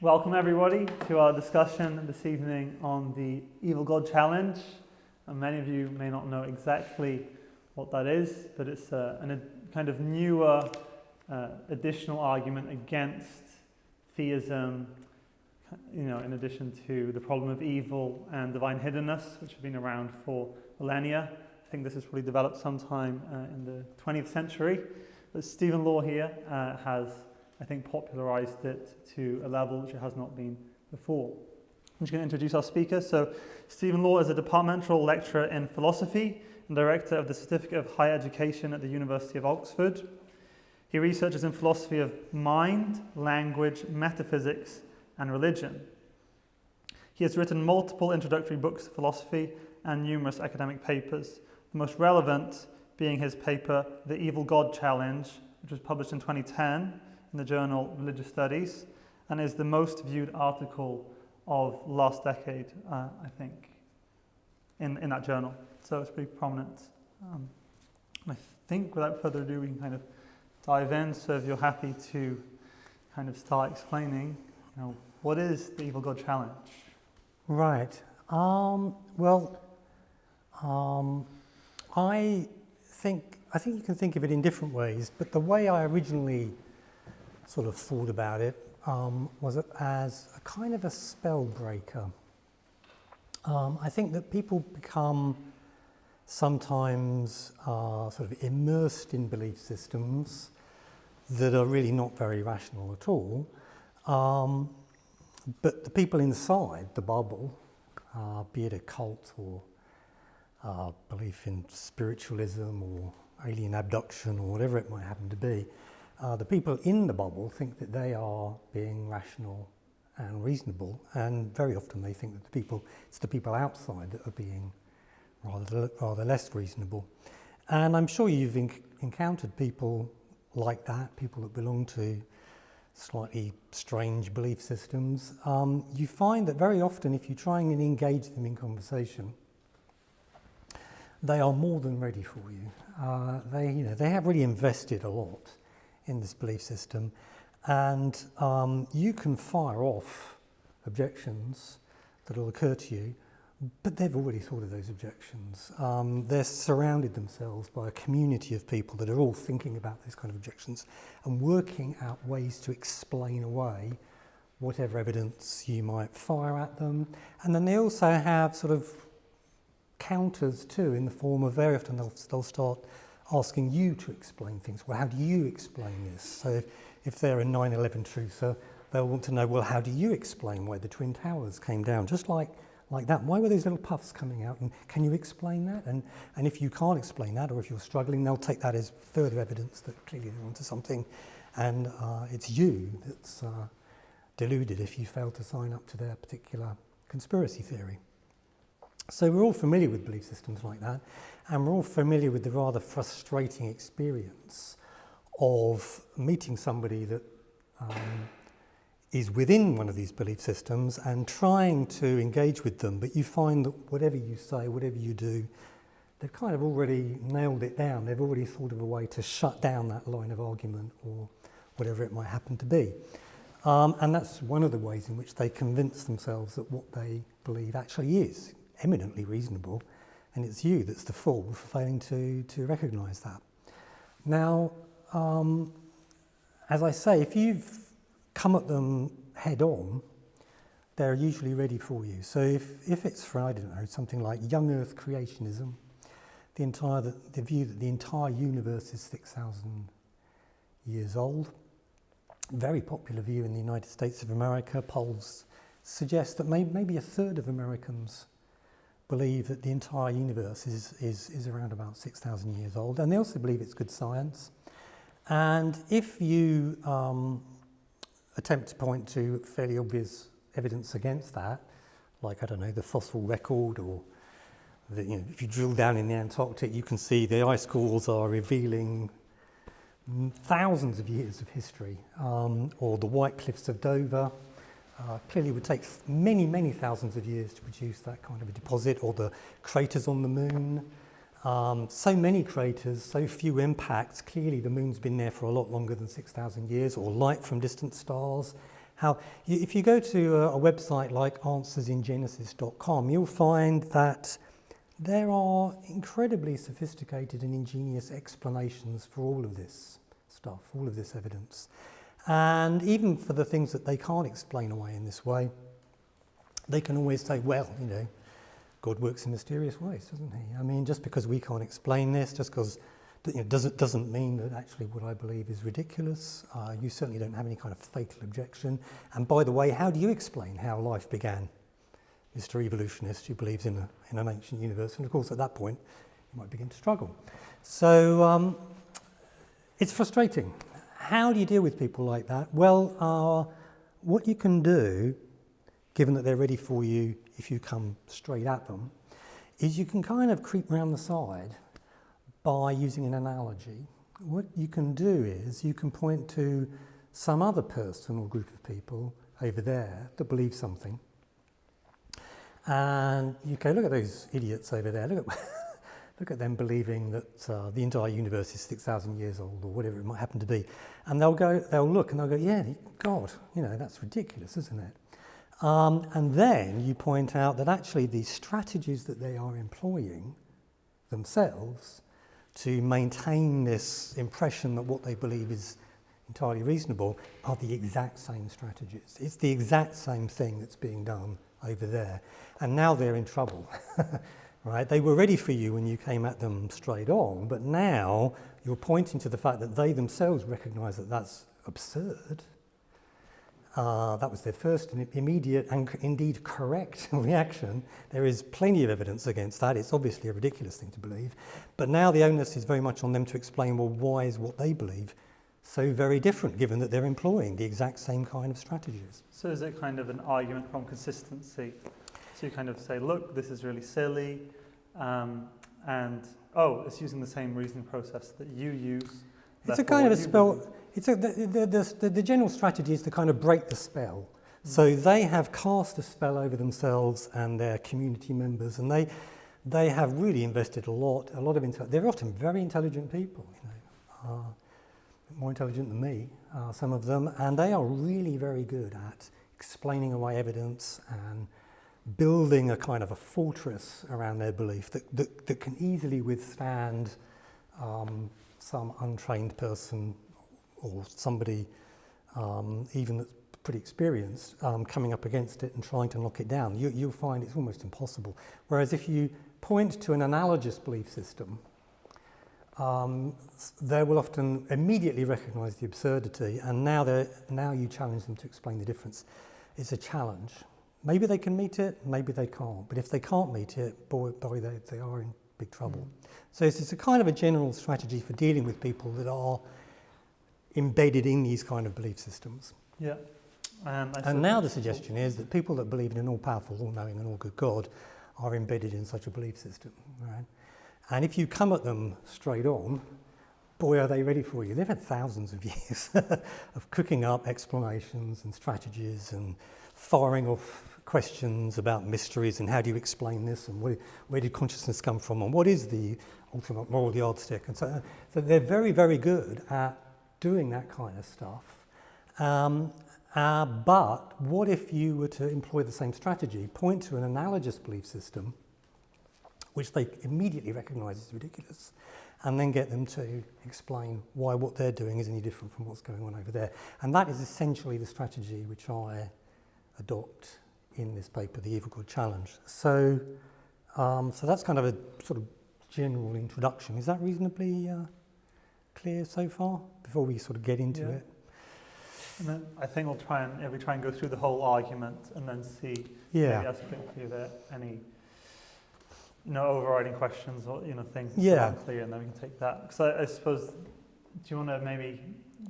Welcome everybody to our discussion this evening on the Evil God Challenge. And many of you may not know exactly what that is, but it's a kind of newer additional argument against theism, in addition to the problem of evil and divine hiddenness, which have been around for millennia. I think this has probably developed sometime in the 20th century. But Stephen Law here has, I think, popularized it to a level which it has not been before. I'm just going to introduce our speaker. So Stephen Law is a departmental lecturer in philosophy and director of the Certificate of Higher Education at the University of Oxford. He researches in philosophy of mind, language, metaphysics, and religion. He has written multiple introductory books to philosophy and numerous academic papers, the most relevant being his paper, The Evil God Challenge, which was published in 2010 in the journal Religious Studies, and is the most viewed article of last decade, I think, in that journal. So it's pretty prominent. And I think without further ado, we can kind of dive in. So if you're happy to kind of start explaining, what is the Evil God Challenge? Right. I think you can think of it in different ways, but the way I originally sort of thought about it was as a kind of a spell breaker. I think that people become sometimes sort of immersed in belief systems that are really not very rational at all, but the people inside the bubble, be it a cult or belief in spiritualism or alien abduction or whatever it might happen to be, the people in the bubble think that they are being rational and reasonable, and very often they think that it's the people outside that are being rather less reasonable. And I'm sure you've encountered people like that, people that belong to slightly strange belief systems. You find that very often if you try and engage them in conversation, they are more than ready for you. They have really invested a lot in this belief system, and you can fire off objections that will occur to you, but they've already thought of those objections. They're surrounded themselves by a community of people that are all thinking about those kind of objections and working out ways to explain away whatever evidence you might fire at them. And then they also have sort of counters too, in the form of very often they'll start asking you to explain things. Well, how do you explain this? So if they're a 9/11 truther, they'll want to know, well, how do you explain why the Twin Towers came down? Just like that. Why were those little puffs coming out? And can you explain that? And if you can't explain that, or if you're struggling, they'll take that as further evidence that clearly they're onto something. And it's you that's deluded if you fail to sign up to their particular conspiracy theory. So we're all familiar with belief systems like that, and we're all familiar with the rather frustrating experience of meeting somebody that is within one of these belief systems and trying to engage with them, but you find that whatever you say, whatever you do, they've kind of already nailed it down. They've already thought of a way to shut down that line of argument or whatever it might happen to be. And that's one of the ways in which they convince themselves that what they believe actually is eminently reasonable, and it's you that's the fool for failing to recognise that. Now, as I say, if you've come at them head on, they're usually ready for you. So if it's for, I don't know, something like young Earth creationism, the view that the entire universe is 6,000 years old, very popular view in the United States of America. Polls suggest that maybe a third of Americans believe that the entire universe is around about 6,000 years old, and they also believe it's good science. And if you attempt to point to fairly obvious evidence against that, like, I don't know, the fossil record, or if you drill down in the Antarctic, you can see the ice cores are revealing thousands of years of history, or the White Cliffs of Dover. Clearly would take many thousands of years to produce that kind of a deposit, or the craters on the moon. So many craters, so few impacts. Clearly the moon's been there for a lot longer than 6,000 years, or light from distant stars If you go to a website like answersingenesis.com, you'll find that there are incredibly sophisticated and ingenious explanations for all of this stuff, all of this evidence. And even for the things that they can't explain away in this way, they can always say, well, God works in mysterious ways, doesn't he? I mean, just because we can't explain this, just because doesn't mean that actually what I believe is ridiculous. You certainly don't have any kind of fatal objection. And by the way, how do you explain how life began? Mr. Evolutionist who believes in an ancient universe. And of course, at that point, you might begin to struggle. So it's frustrating. How do you deal with people like that? Well, what you can do, given that they're ready for you if you come straight at them, is you can kind of creep around the side by using an analogy. What you can do is you can point to some other person or group of people over there that believe something, and you go, look at those idiots over there, look at them believing that the entire universe is 6,000 years old or whatever it might happen to be, and they'll look and they'll go, yeah, God, that's ridiculous, isn't it? And then you point out that actually the strategies that they are employing themselves to maintain this impression that what they believe is entirely reasonable are the exact same strategies. It's the exact same thing that's being done over there. And now they're in trouble, right? They were ready for you when you came at them straight on, but now you're pointing to the fact that they themselves recognise that that's absurd. That was their first and immediate and indeed correct reaction. There is plenty of evidence against that. It's obviously a ridiculous thing to believe. But now the onus is very much on them to explain, well, why is what they believe so very different, given that they're employing the exact same kind of strategies? So is it kind of an argument from consistency? So you kind of say, look, this is really silly, it's using the same reasoning process that you use. It's a kind of a spell. The general strategy is to kind of break the spell. So they have cast a spell over themselves and their community members, and they have really invested a lot of intelligence. They're often very intelligent people, more intelligent than me, some of them, and they are really very good at explaining away evidence and building a kind of a fortress around their belief that can easily withstand some untrained person or somebody even that's pretty experienced coming up against it and trying to knock it down. You'll find it's almost impossible. Whereas if you point to an analogous belief system, they will often immediately recognise the absurdity, and now you challenge them to explain the difference. It's a challenge. Maybe they can meet it, maybe they can't. But if they can't meet it, boy, they are in big trouble. So it's a kind of a general strategy for dealing with people that are embedded in these kind of belief systems. Yeah. And now the suggestion is that people that believe in an all-powerful, all-knowing and all-good God are embedded in such a belief system, right? And if you come at them straight on, boy, are they ready for you. They've had thousands of years of cooking up explanations and strategies and firing off questions about mysteries and how do you explain this and where did consciousness come from and what is the ultimate moral yardstick and so they're very, very good at doing that kind of stuff. But what if you were to employ the same strategy, point to an analogous belief system which they immediately recognise as ridiculous, and then get them to explain why what they're doing is any different from what's going on over there. And that is essentially the strategy which I adopt in this paper, The Evil Good Challenge. So that's kind of a sort of general introduction. Is that reasonably clear so far, before we sort of get into it? And then I think we'll try and go through the whole argument and then see maybe as quickly there any overriding questions or things that aren't clear, and then we can take that. Because I suppose, do you want to maybe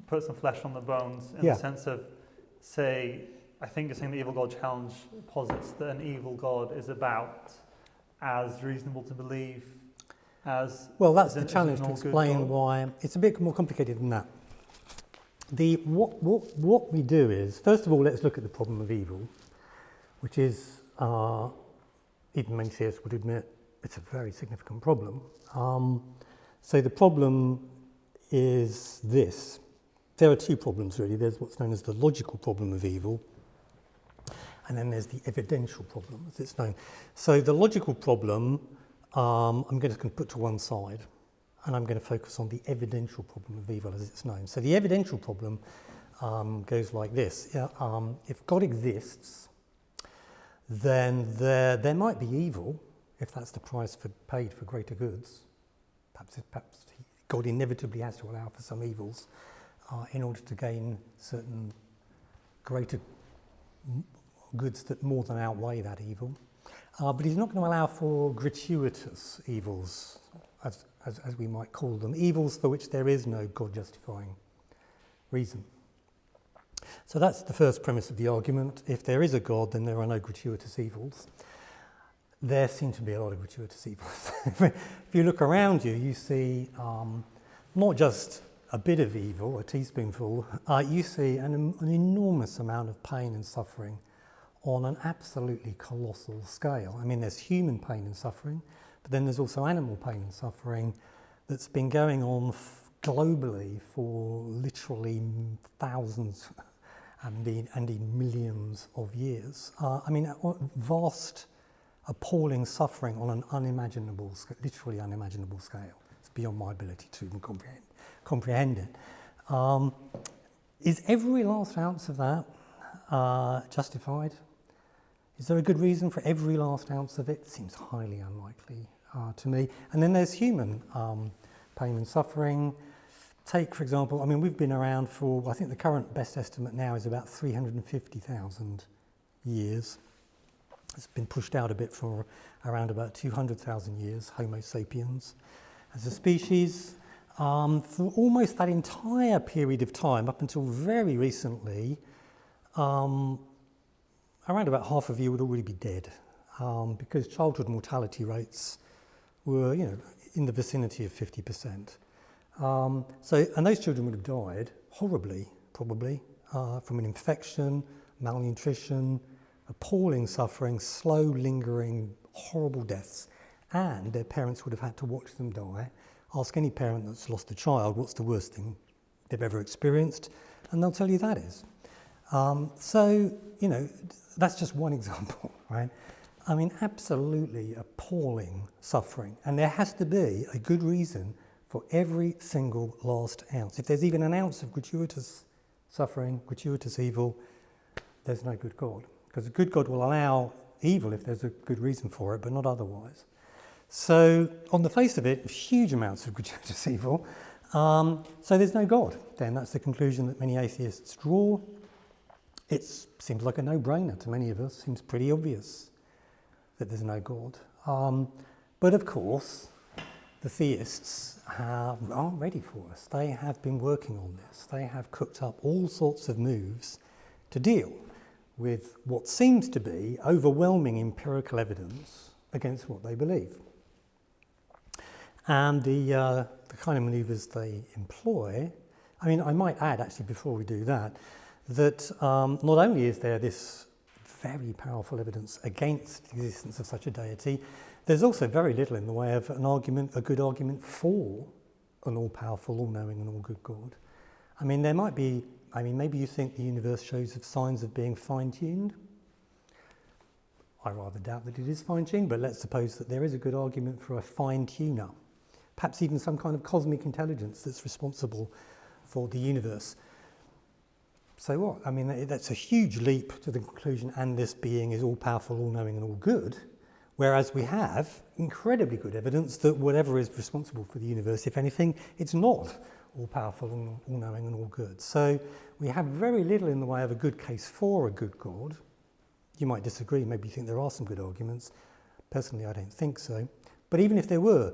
put some flesh on the bones in the sense of, say, I think you're saying the Evil God Challenge posits that an evil God is about as reasonable to believe as... Well, that's the challenge, to explain why. It's a bit more complicated than that. What we do is, first of all, let's look at the problem of evil, which is, even many theists would admit, it's a very significant problem. So the problem is this. there are two problems really. There's what's known as the logical problem of evil, and then there's the evidential problem, as it's known. So the logical problem, I'm going to put to one side, and I'm going to focus on the evidential problem of evil as it's known. So the evidential problem goes like this. If God exists, then there might be evil, if that's the price paid for greater goods. Perhaps God inevitably has to allow for some evils in order to gain certain greater goods that more than outweigh that evil. But he's not going to allow for gratuitous evils, as we might call them, evils for which there is no God-justifying reason. So that's the first premise of the argument. If there is a God, then there are no gratuitous evils. There seem to be a lot of gratuitous evils. If you look around you, you see not just a bit of evil, a teaspoonful, you see an enormous amount of pain and suffering on an absolutely colossal scale. I mean, there's human pain and suffering, but then there's also animal pain and suffering that's been going on globally for literally thousands and indeed millions of years. I mean, vast, appalling suffering on an unimaginable, literally unimaginable scale. It's beyond my ability to even comprehend it. Is every last ounce of that justified? Is there a good reason for every last ounce of it? Seems highly unlikely to me. And then there's human pain and suffering. Take, for example, I mean, we've been around for, I think the current best estimate now is about 350,000 years. It's been pushed out a bit for around about 200,000 years, Homo sapiens as a species. For almost that entire period of time, up until very recently, around about half of you would already be dead, because childhood mortality rates were, in the vicinity of 50%. And those children would have died horribly, probably, from an infection, malnutrition, appalling suffering, slow, lingering, horrible deaths, and their parents would have had to watch them die. Ask any parent that's lost a child what's the worst thing they've ever experienced, and they'll tell you that is. That's just one example, right? I mean, absolutely appalling suffering, and there has to be a good reason for every single last ounce. If there's even an ounce of gratuitous suffering, gratuitous evil, there's no good God. Because a good God will allow evil if there's a good reason for it, but not otherwise. So, on the face of it, huge amounts of gratuitous evil. So there's no God. Then that's the conclusion that many atheists draw. It seems like a no-brainer to many of us. Seems pretty obvious that there's no God. But of course, the theists aren't ready for us. They have been working on this. They have cooked up all sorts of moves to deal with what seems to be overwhelming empirical evidence against what they believe. And the kind of manoeuvres they employ, I mean, I might add, actually, before we do that, that not only is there this very powerful evidence against the existence of such a deity, there's also very little in the way of a good argument for an all-powerful, all-knowing and all-good God. I mean, maybe you think the universe shows signs of being fine-tuned. I rather doubt that it is fine-tuned, but let's suppose that there is a good argument for a fine-tuner, perhaps even some kind of cosmic intelligence that's responsible for the universe. So what? I mean, that's a huge leap to the conclusion, and this being is all-powerful, all-knowing and all-good, whereas we have incredibly good evidence that whatever is responsible for the universe, if anything, it's not all-powerful, all-knowing and all-good. So we have very little in the way of a good case for a good God. You might disagree, maybe you think there are some good arguments. Personally, I don't think so. But even if there were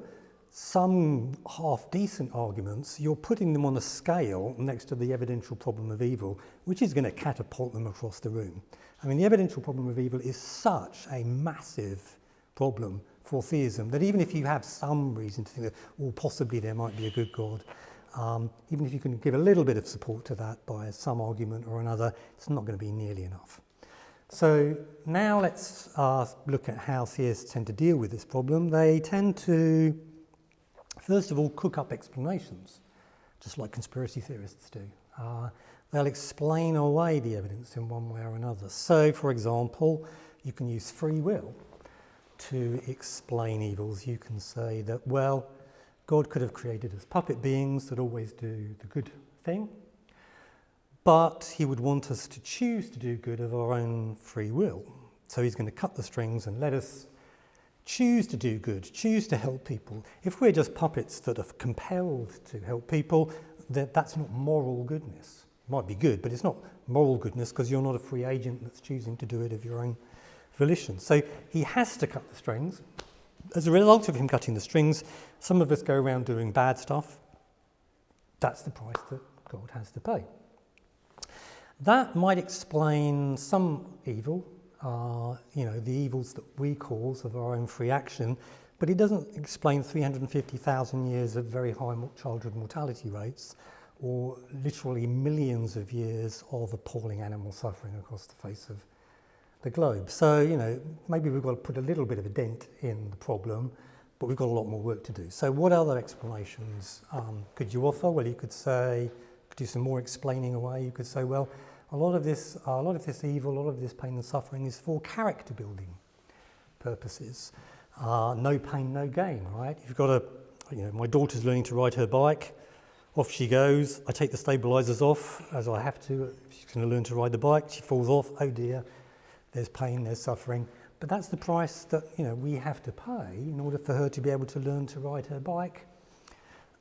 some half-decent arguments, you're putting them on a scale next to the evidential problem of evil, which is going to catapult them across the room. I mean, the evidential problem of evil is such a massive problem for theism that even if you have some reason to think that, possibly there might be a good God, even if you can give a little bit of support to that by some argument or another, it's not going to be nearly enough. So now let's look at how theists tend to deal with this problem. They tend to, first of all, cook up explanations, just like conspiracy theorists do. they'll explain away the evidence in one way or another. So, for example, you can use free will to explain evils. You can say that, well, God could have created us puppet beings that always do the good thing, but he would want us to choose to do good of our own free will. So he's going to cut the strings and let us choose to do good, choose to help people. If we're just puppets that are compelled to help people, that's not moral goodness. It might be good, but it's not moral goodness because you're not a free agent that's choosing to do it of your own volition. So he has to cut the strings. As a result of him cutting the strings, some of us go around doing bad stuff. That's the price that God has to pay. That might explain some evil, the evils that we cause of our own free action, but it doesn't explain 350,000 years of very high childhood mortality rates, or literally millions of years of appalling animal suffering across the face of the globe. So, maybe we've got to put a little bit of a dent in the problem, but we've got a lot more work to do. So what other explanations could you offer? Well, you could do some more explaining away. You could say, well, a lot of this evil, a lot of this pain and suffering is for character building purposes. No pain, no gain, right? You've got my daughter's learning to ride her bike. Off she goes. I take the stabilisers off, as I have to. She's going to learn to ride the bike. She falls off. Oh dear, there's pain, there's suffering. But that's the price that we have to pay in order for her to be able to learn to ride her bike,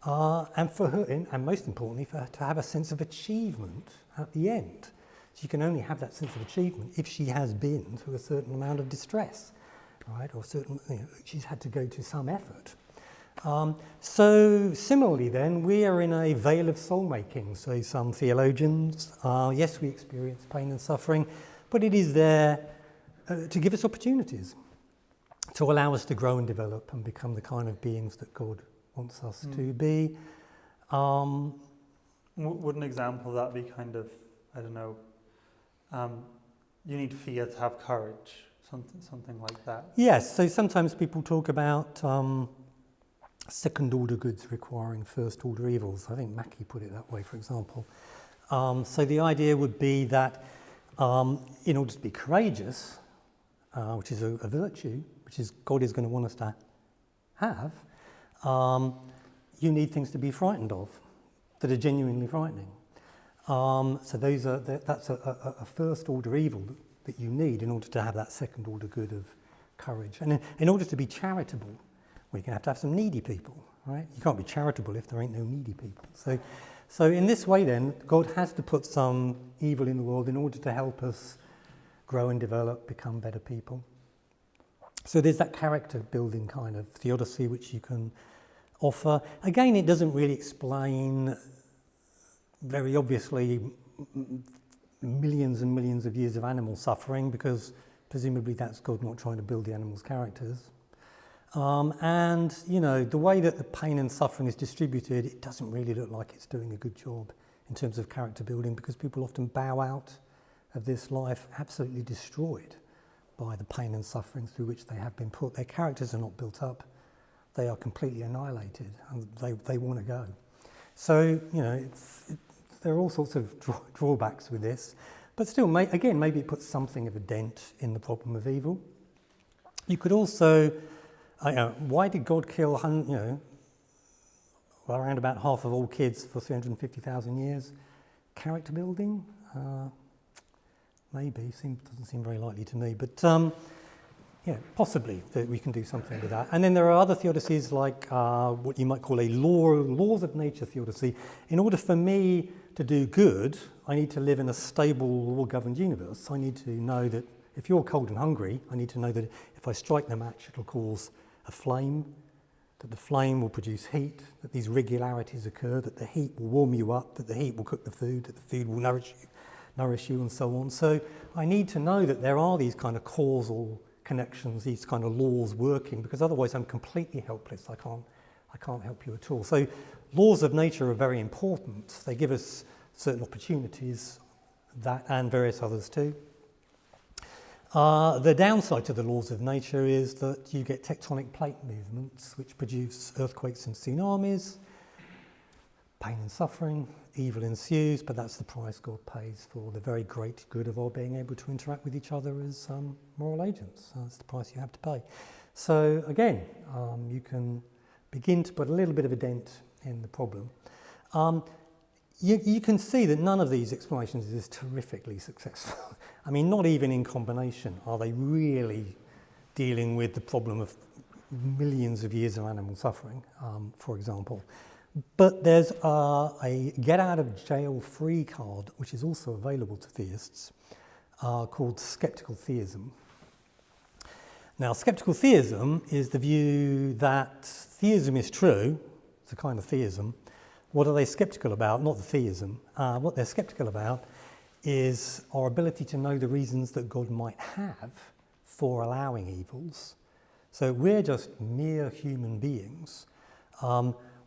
and for her, and most importantly, for her to have a sense of achievement at the end. She can only have that sense of achievement if she has been through a certain amount of distress, right? Or she's had to go to some effort. So similarly then, we are in a veil of soul making. So some theologians, yes, we experience pain and suffering, but it is there to give us opportunities, to allow us to grow and develop and become the kind of beings that God wants us to be. Would an example of that be kind of, I don't know, you need fear to have courage, something like that? Yes, so sometimes people talk about second order goods requiring first order evils. I think Mackie put it that way, for example. So the idea would be that in order to be courageous, which is a virtue, which is God is going to want us to have, you need things to be frightened of that are genuinely frightening. So that's a first order evil that you need in order to have that second order good of courage. And in order to be charitable, we have to have some needy people, right? You can't be charitable if there ain't no needy people. So in this way then, God has to put some evil in the world in order to help us grow and develop, become better people. So there's that character building kind of theodicy which you can offer. Again, it doesn't really explain very obviously millions and millions of years of animal suffering, because presumably that's God not trying to build the animals' characters. And the way that the pain and suffering is distributed, it doesn't really look like it's doing a good job in terms of character building, because people often bow out of this life absolutely destroyed by the pain and suffering through which they have been put. Their characters are not built up. They are completely annihilated, and they want to go. So, there are all sorts of drawbacks with this, but still, again, maybe it puts something of a dent in the problem of evil. You could also, why did God kill, around about half of all kids for 350,000 years? Character building? Maybe, doesn't seem very likely to me, but possibly that we can do something with that. And then there are other theodicies like what you might call a laws of nature theodicy. In order for me to do good, I need to live in a stable, law-governed universe. I need to know that if you're cold and hungry, I need to know that if I strike the match, it'll cause a flame, that the flame will produce heat, that these regularities occur, that the heat will warm you up, that the heat will cook the food, that the food will nourish you, and so on. So I need to know that there are these kind of causal connections, these kind of laws working, because otherwise I'm completely helpless. I can't help you at all. So laws of nature are very important. They give us certain opportunities, that and various others too. The downside to the laws of nature is that you get tectonic plate movements which produce earthquakes and tsunamis. pain and suffering, evil ensues, but that's the price God pays for the very great good of our being able to interact with each other as moral agents. That's the price you have to pay. So again, you can begin to put a little bit of a dent in the problem. You can see that none of these explanations is terrifically successful. I mean, not even in combination are they really dealing with the problem of millions of years of animal suffering, for example. But there's a get-out-of-jail-free card, which is also available to theists, called skeptical theism. Now, skeptical theism is the view that theism is true. It's a kind of theism. What are they skeptical about? Not the theism. What they're skeptical about is our ability to know the reasons that God might have for allowing evils. So we're just mere human beings.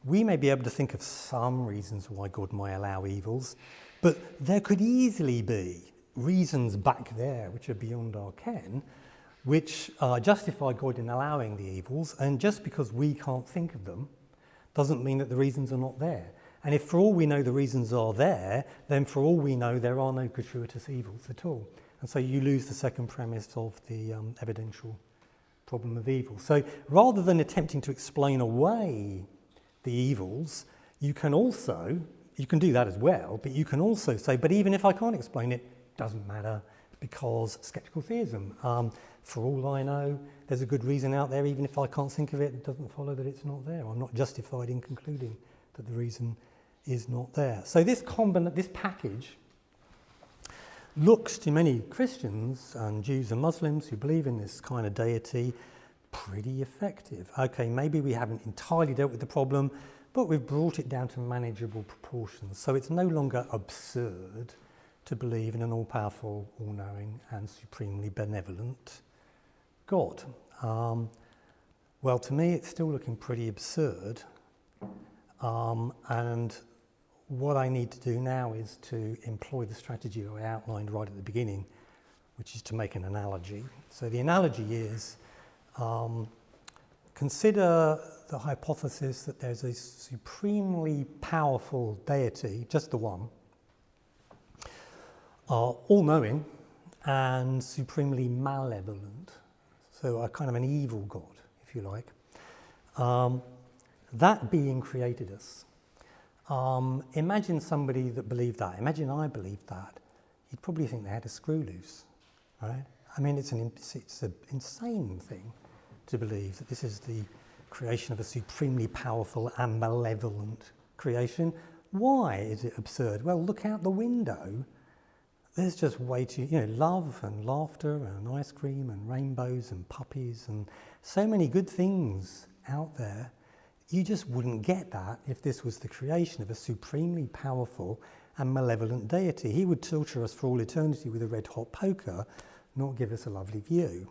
We may be able to think of some reasons why God might allow evils, but there could easily be reasons back there which are beyond our ken, which justify God in allowing the evils, and just because we can't think of them doesn't mean that the reasons are not there. And if for all we know the reasons are there, then for all we know there are no gratuitous evils at all. And so you lose the second premise of the evidential problem of evil. So rather than attempting to explain away the evils, you can do that as well, but you can also say, but even if I can't explain it, doesn't matter, because skeptical theism, for all I know, there's a good reason out there. Even if I can't think of it, it doesn't follow that it's not there. I'm not justified in concluding that the reason is not there. So this package looks to many Christians and Jews and Muslims who believe in this kind of deity pretty effective. Okay, maybe we haven't entirely dealt with the problem, but we've brought it down to manageable proportions. So it's no longer absurd to believe in an all-powerful, all-knowing and supremely benevolent God. Well, to me, it's still looking pretty absurd. And what I need to do now is to employ the strategy I outlined right at the beginning, which is to make an analogy. So the analogy is, consider the hypothesis that there's a supremely powerful deity, just the one, all-knowing and supremely malevolent, so a kind of an evil God, if you like. That being created us. Imagine somebody that believed that. Imagine I believed that. You'd probably think they had a screw loose, right? I mean, it's an insane thing to believe that this is the creation of a supremely powerful and malevolent creation. Why is it absurd? Well, look out the window. There's just way too, love and laughter and ice cream and rainbows and puppies and so many good things out there. You just wouldn't get that if this was the creation of a supremely powerful and malevolent deity. He would torture us for all eternity with a red-hot poker, not give us a lovely view,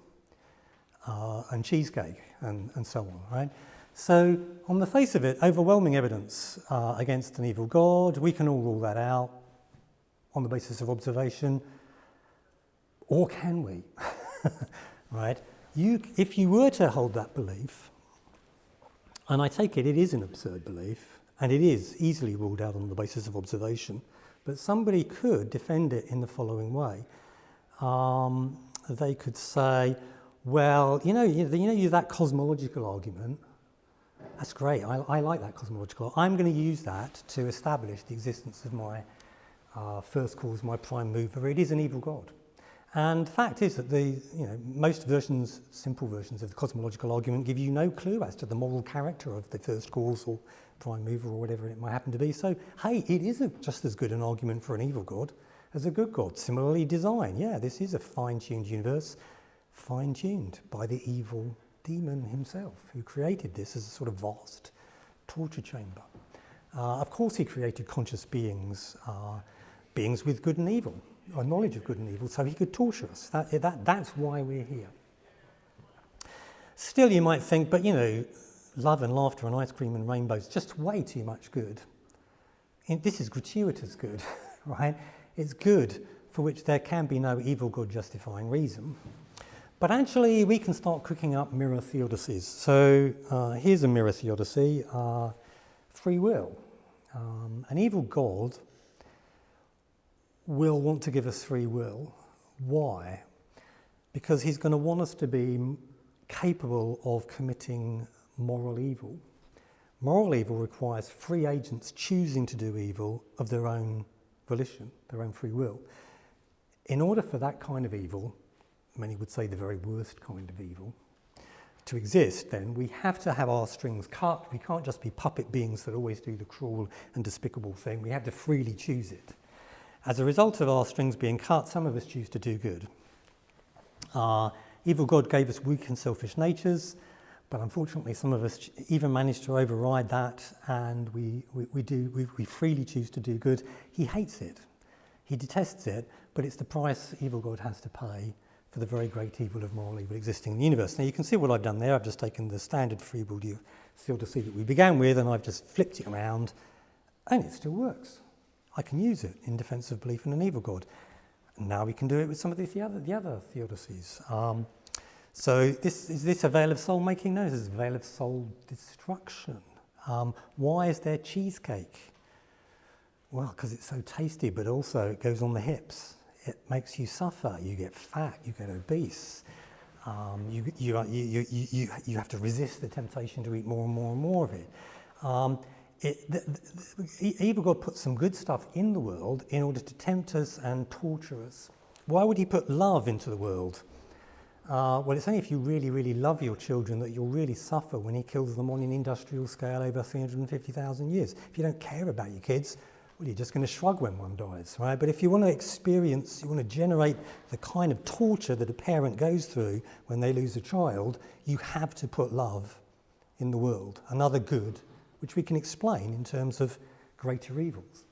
and cheesecake, and so on, right? So, on the face of it, overwhelming evidence against an evil God. We can all rule that out on the basis of observation, or can we? Right? If you were to hold that belief, and I take it is an absurd belief, and it is easily ruled out on the basis of observation, but somebody could defend it in the following way. They could say, well, that cosmological argument, that's great, I like that cosmological. I'm going to use that to establish the existence of my first cause, my prime mover. It is an evil God. And the fact is that most versions, simple versions of the cosmological argument, give you no clue as to the moral character of the first cause or prime mover or whatever it might happen to be. So, hey, it is just as good an argument for an evil God as a good God. Similarly designed. Yeah, this is a fine-tuned universe, fine-tuned by the evil demon himself, who created this as a sort of vast torture chamber. Of course, he created conscious beings, beings with good and evil, a knowledge of good and evil, so he could torture us. That's why we're here. Still, you might think, but love and laughter and ice cream and rainbows, just way too much good. This is gratuitous good, right? It's good for which there can be no evil God justifying reason. But actually, we can start cooking up mirror theodicies. So here's a mirror theodicy, free will. An evil God will want to give us free will. Why? Because he's going to want us to be capable of committing moral evil. Moral evil requires free agents choosing to do evil of their own volition, their own free will. In order for that kind of evil, many would say the very worst kind of evil, to exist, then we have to have our strings cut. We can't just be puppet beings that always do the cruel and despicable thing. We have to freely choose it. As a result of our strings being cut, some of us choose to do good. Evil God gave us weak and selfish natures, but unfortunately some of us even manage to override that, and we freely choose to do good. He hates it. He detests it, but it's the price evil God has to pay for the very great evil of moral evil existing in the universe. Now you can see what I've done there. I've just taken the standard free will theodicy that we began with, and I've just flipped it around, and it still works. I can use it in defense of belief in an evil God. And now we can do it with some of the other theodicies. So is this a veil of soul making? No, this is a veil of soul destruction. Why is there cheesecake? Well, because it's so tasty, but also it goes on the hips. It makes you suffer. You get fat. You get obese. You have to resist the temptation to eat more and more and more of it. Evil God puts some good stuff in the world in order to tempt us and torture us. Why would he put love into the world? Well, it's only if you really, really love your children that you'll really suffer when he kills them on an industrial scale over 350,000 years. If you don't care about your kids, well, you're just going to shrug when one dies, right? But if you want to experience, you want to generate the kind of torture that a parent goes through when they lose a child, you have to put love in the world, another good, which we can explain in terms of greater evils.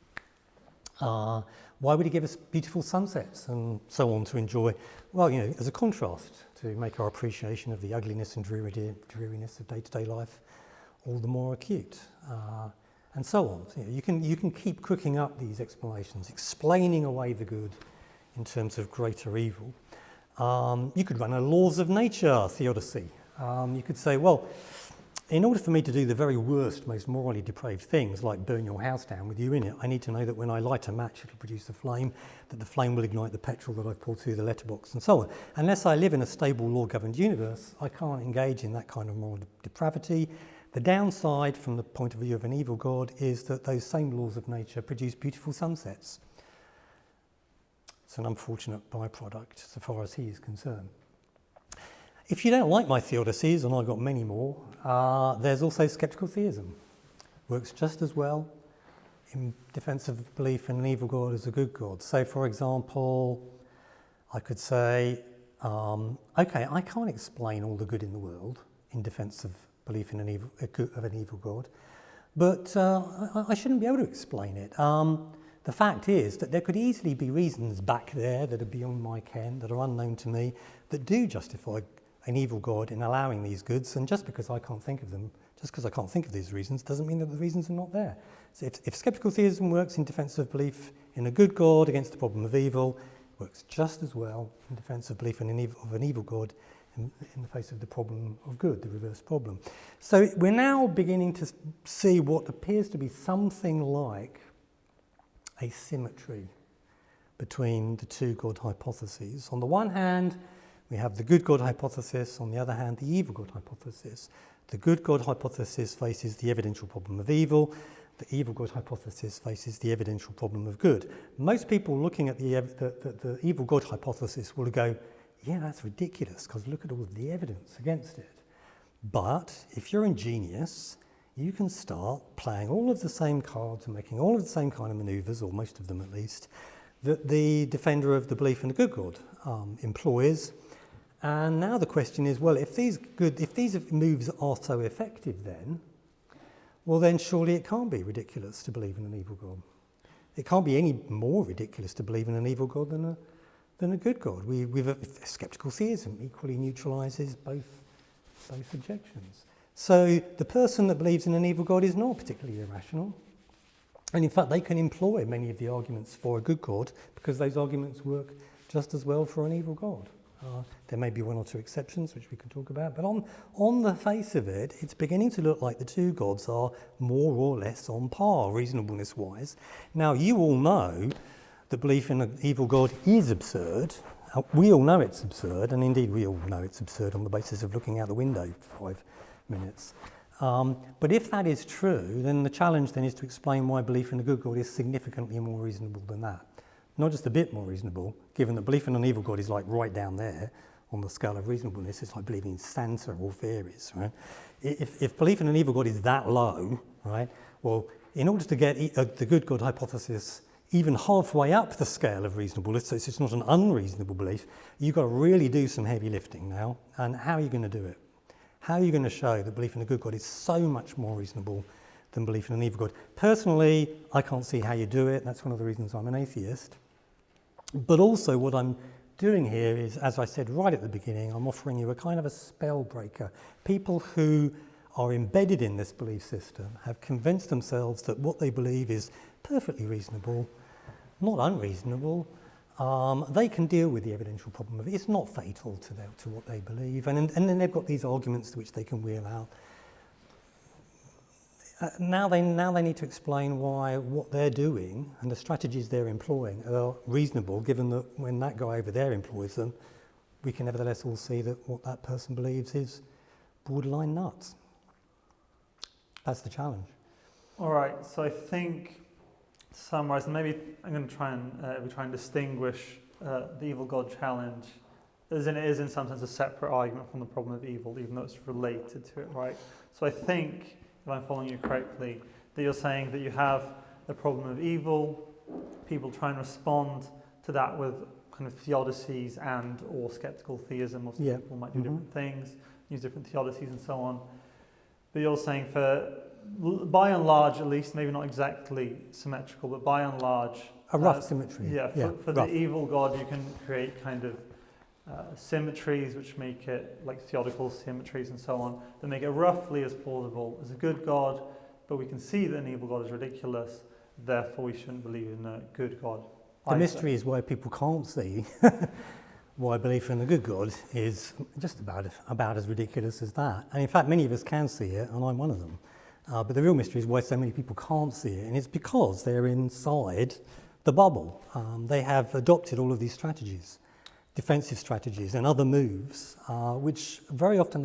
Why would he give us beautiful sunsets and so on to enjoy? Well, as a contrast, to make our appreciation of the ugliness and dreariness of day-to-day life all the more acute, and so on. So, you can keep cooking up these explanations, explaining away the good in terms of greater evil. You could run a laws of nature theodicy. You could say, well, in order for me to do the very worst, most morally depraved things, like burn your house down with you in it, I need to know that when I light a match, it'll produce a flame, that the flame will ignite the petrol that I've poured through the letterbox, and so on. Unless I live in a stable, law-governed universe, I can't engage in that kind of moral depravity. The downside, from the point of view of an evil God, is that those same laws of nature produce beautiful sunsets. It's an unfortunate byproduct, so far as he is concerned. If you don't like my theodicies, and I've got many more, there's also skeptical theism. Works just as well in defense of belief in an evil God as a good God. So, for example, I could say, okay, I can't explain all the good in the world in defense of belief in an evil God, but I shouldn't be able to explain it. The fact is that there could easily be reasons back there that are beyond my ken, that are unknown to me, that do justify an evil God in allowing these goods, and just because I can't think of them, just because I can't think of these reasons, doesn't mean that the reasons are not there. So if skeptical theism works in defense of belief in a good God against the problem of evil, it works just as well in defense of belief in an evil God in the face of the problem of good, the reverse problem. So we're now beginning to see what appears to be something like a symmetry between the two God hypotheses. On the one hand, we have the good God hypothesis, on the other hand, the evil God hypothesis. The good God hypothesis faces the evidential problem of evil. The evil God hypothesis faces the evidential problem of good. Most people looking at the evil God hypothesis will go, yeah, that's ridiculous, because look at all of the evidence against it. But if you're ingenious, you can start playing all of the same cards and making all of the same kind of manoeuvres, or most of them at least, that the defender of the belief in a good God employs. And now the question is, well, if these moves are so effective then surely it can't be ridiculous to believe in an evil God. It can't be any more ridiculous to believe in an evil God than a good God. Skeptical theism equally neutralises both objections. So the person that believes in an evil God is not particularly irrational. And in fact, they can employ many of the arguments for a good God because those arguments work just as well for an evil God. There may be one or two exceptions, which we can talk about, but on the face of it, it's beginning to look like the two gods are more or less on par, reasonableness-wise. Now, you all know that belief in an evil God is absurd. We all know it's absurd, and indeed we all know it's absurd on the basis of looking out the window for 5 minutes. But if that is true, then the challenge then is to explain why belief in a good God is significantly more reasonable than that. Not just a bit more reasonable, given that belief in an evil God is like right down there on the scale of reasonableness. It's like believing in Santa or fairies, right? If belief in an evil God is that low, right, well, in order to get the good God hypothesis even halfway up the scale of reasonableness, so it's not an unreasonable belief, you've got to really do some heavy lifting now. And how are you going to do it? How are you going to show that belief in a good God is so much more reasonable than belief in an evil God? Personally, I can't see how you do it. That's one of the reasons I'm an atheist. But also what I'm doing here is, as I said right at the beginning, I'm offering you a kind of a spell breaker. People who are embedded in this belief system have convinced themselves that what they believe is perfectly reasonable, not unreasonable. They can deal with the evidential problem of it. It's not fatal to what they believe. And then they've got these arguments which they can wheel out. Now they need to explain why what they're doing and the strategies they're employing are reasonable, given that when that guy over there employs them, we can nevertheless all see that what that person believes is borderline nuts. That's the challenge. All right, so I think, to summarise, and maybe I'm going to try and distinguish the evil God challenge, as in it is in some sense a separate argument from the problem of evil, even though it's related to it, right? So I think, if I'm following you correctly, that you're saying that you have the problem of evil, people try and respond to that with kind of theodicies and or skeptical theism, or some people might do different things, use different theodicies and so on. But you're saying by and large, at least, maybe not exactly symmetrical, but by and large... A rough symmetry. For the evil God, you can create kind of symmetries which make it like theodical symmetries and so on, that make it roughly as plausible as a good God, but we can see that an evil God is ridiculous, therefore we shouldn't believe in a good God. The mystery is why people can't see why belief in a good God is just about as ridiculous as that. And in fact, many of us can see it, and I'm one of them. But the real mystery is why so many people can't see it, and it's because they're inside the bubble. They have adopted all of these strategies, defensive strategies and other moves, which very often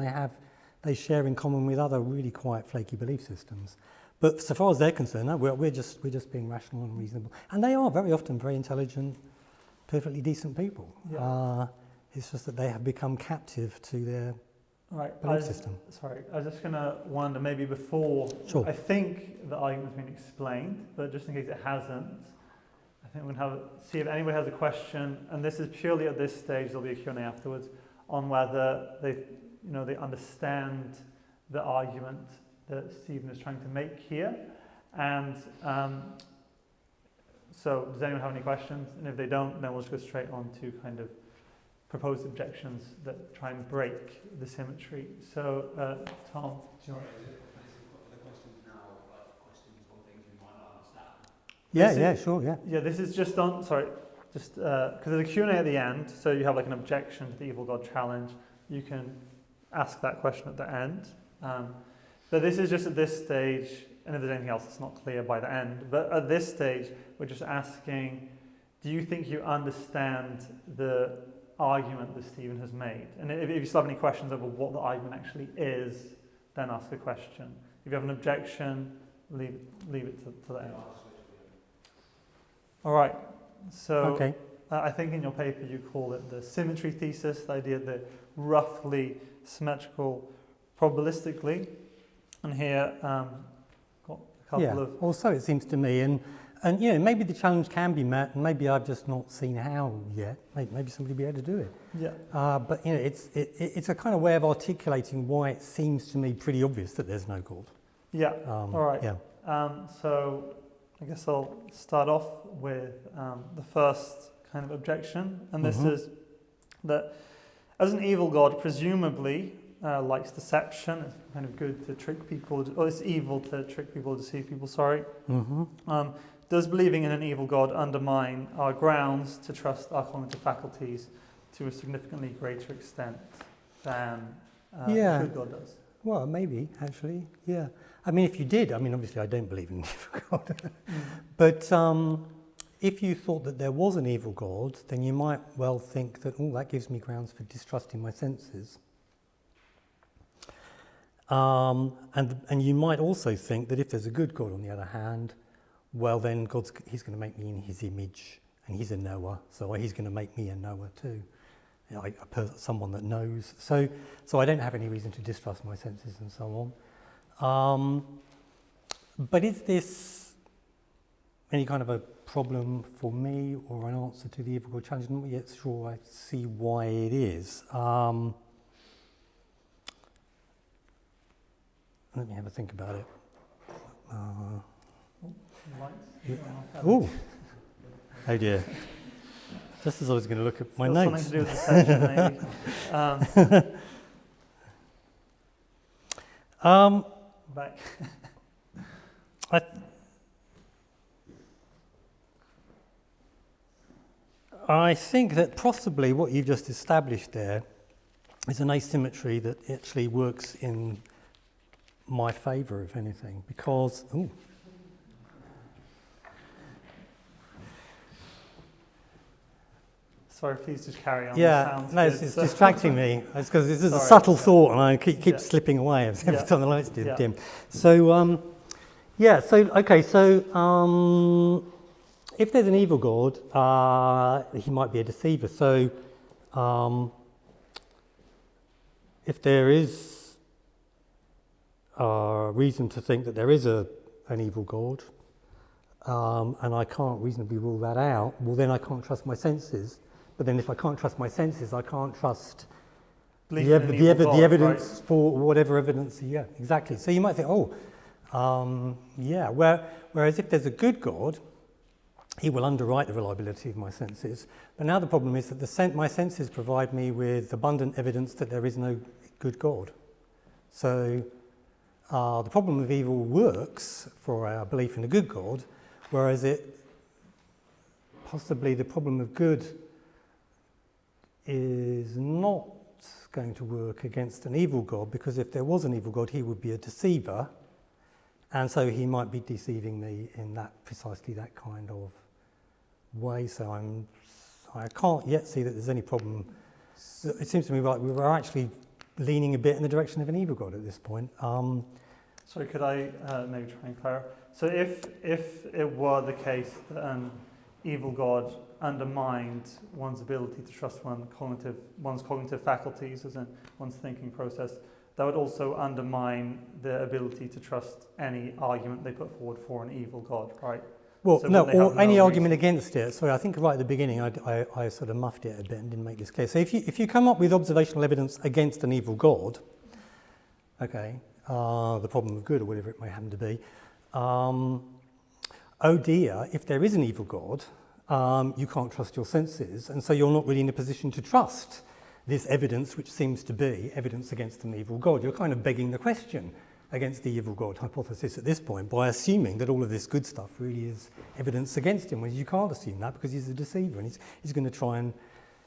they share in common with other really quite flaky belief systems. But so far as they're concerned, no, we're just being rational and reasonable. And they are very often very intelligent, perfectly decent people. Yeah. It's just that they have become captive to their belief system. Sorry, I was just going to wonder, maybe before, sure. I think the argument's been explained, but just in case it hasn't, I think we're going to see if anybody has a question, and this is purely at this stage, there'll be a Q&A afterwards, on whether they understand the argument that Stephen is trying to make here. And so does anyone have any questions? And if they don't, then we'll just go straight on to kind of proposed objections that try and break the symmetry. So, Tom, do you want the questions now, questions on things we might not understand? Yeah, this is just on, because there's a Q&A at the end, so you have like an objection to the evil God challenge. You can ask that question at the end. But this is just at this stage, and if there's anything else that's not clear by the end, but at this stage, we're just asking, do you think you understand the argument that Stephen has made? And if you still have any questions over what the argument actually is, then ask a question. If you have an objection, leave it to the end. All right, so okay. I think in your paper you call it the symmetry thesis, the idea that roughly symmetrical probabilistically. And here, got a couple of... Well, so it seems to me, and maybe the challenge can be met, and maybe I've just not seen how yet. Maybe somebody will be able to do it. Yeah. But it's a kind of way of articulating why it seems to me pretty obvious that there's no God. Yeah. All right. Yeah. So I guess I'll start off with the first kind of objection, and this is that as an evil God, presumably likes deception. It's kind of good to trick people, or it's evil to trick people, deceive people, sorry. Does believing in an evil God undermine our grounds to trust our cognitive faculties to a significantly greater extent than Yeah. a good God does. Well, maybe, actually, yeah. I mean, if you did, I mean, obviously I don't believe in evil God. But if you thought that there was an evil God, then you might well think that, oh, that gives me grounds for distrusting my senses. And you might also think that if there's a good God, on the other hand, well, then he's going to make me in his image, and he's a knower, so he's going to make me a knower too. You know, someone that knows. So I don't have any reason to distrust my senses and so on. But is this any kind of a problem for me or an answer to the evil God challenge? I'm not yet sure I see why it is. Let me have a think about it. Oh dear. Just as I was going to look at my notes. Something to do with the session, maybe. Back. I think that possibly what you've just established there is an asymmetry that actually works in my favour, if anything, because... Ooh. Sorry, please just carry on. Yeah, no, it's distracting me. It's because this is a Sorry, subtle thought, and I keep slipping away every Yeah. time the lights dim. Yeah. So if there's an evil God, he might be a deceiver. So if there is reason to think that there is an evil God, and I can't reasonably rule that out, well, then I can't trust my senses. But then if I can't trust my senses, I can't trust the evidence, right? For whatever evidence, yeah, exactly. So you might think, whereas if there's a good God, he will underwrite the reliability of my senses. But now the problem is that my senses provide me with abundant evidence that there is no good God. So the problem of evil works for our belief in a good God, whereas possibly the problem of good is not going to work against an evil God, because if there was an evil God, he would be a deceiver, and so he might be deceiving me in precisely that kind of way. So I can't yet see that there's any problem. It seems to me like we're actually leaning a bit in the direction of an evil God at this point. Sorry, could I maybe try and clarify? So if it were the case that an evil God undermined one's ability to trust one's cognitive faculties, as in one's thinking process, that would also undermine the ability to trust any argument they put forward for an evil God, right? Well, so no, or any argument against it. Sorry, I think right at the beginning I sort of muffed it a bit and didn't make this clear. So if you come up with observational evidence against an evil God, okay, the problem of good or whatever it may happen to be, oh dear, if there is an evil God, you can't trust your senses, and so you're not really in a position to trust this evidence, which seems to be evidence against an evil God. You're kind of begging the question against the evil God hypothesis at this point by assuming that all of this good stuff really is evidence against him, whereas you can't assume that because he's a deceiver and he's going to try and,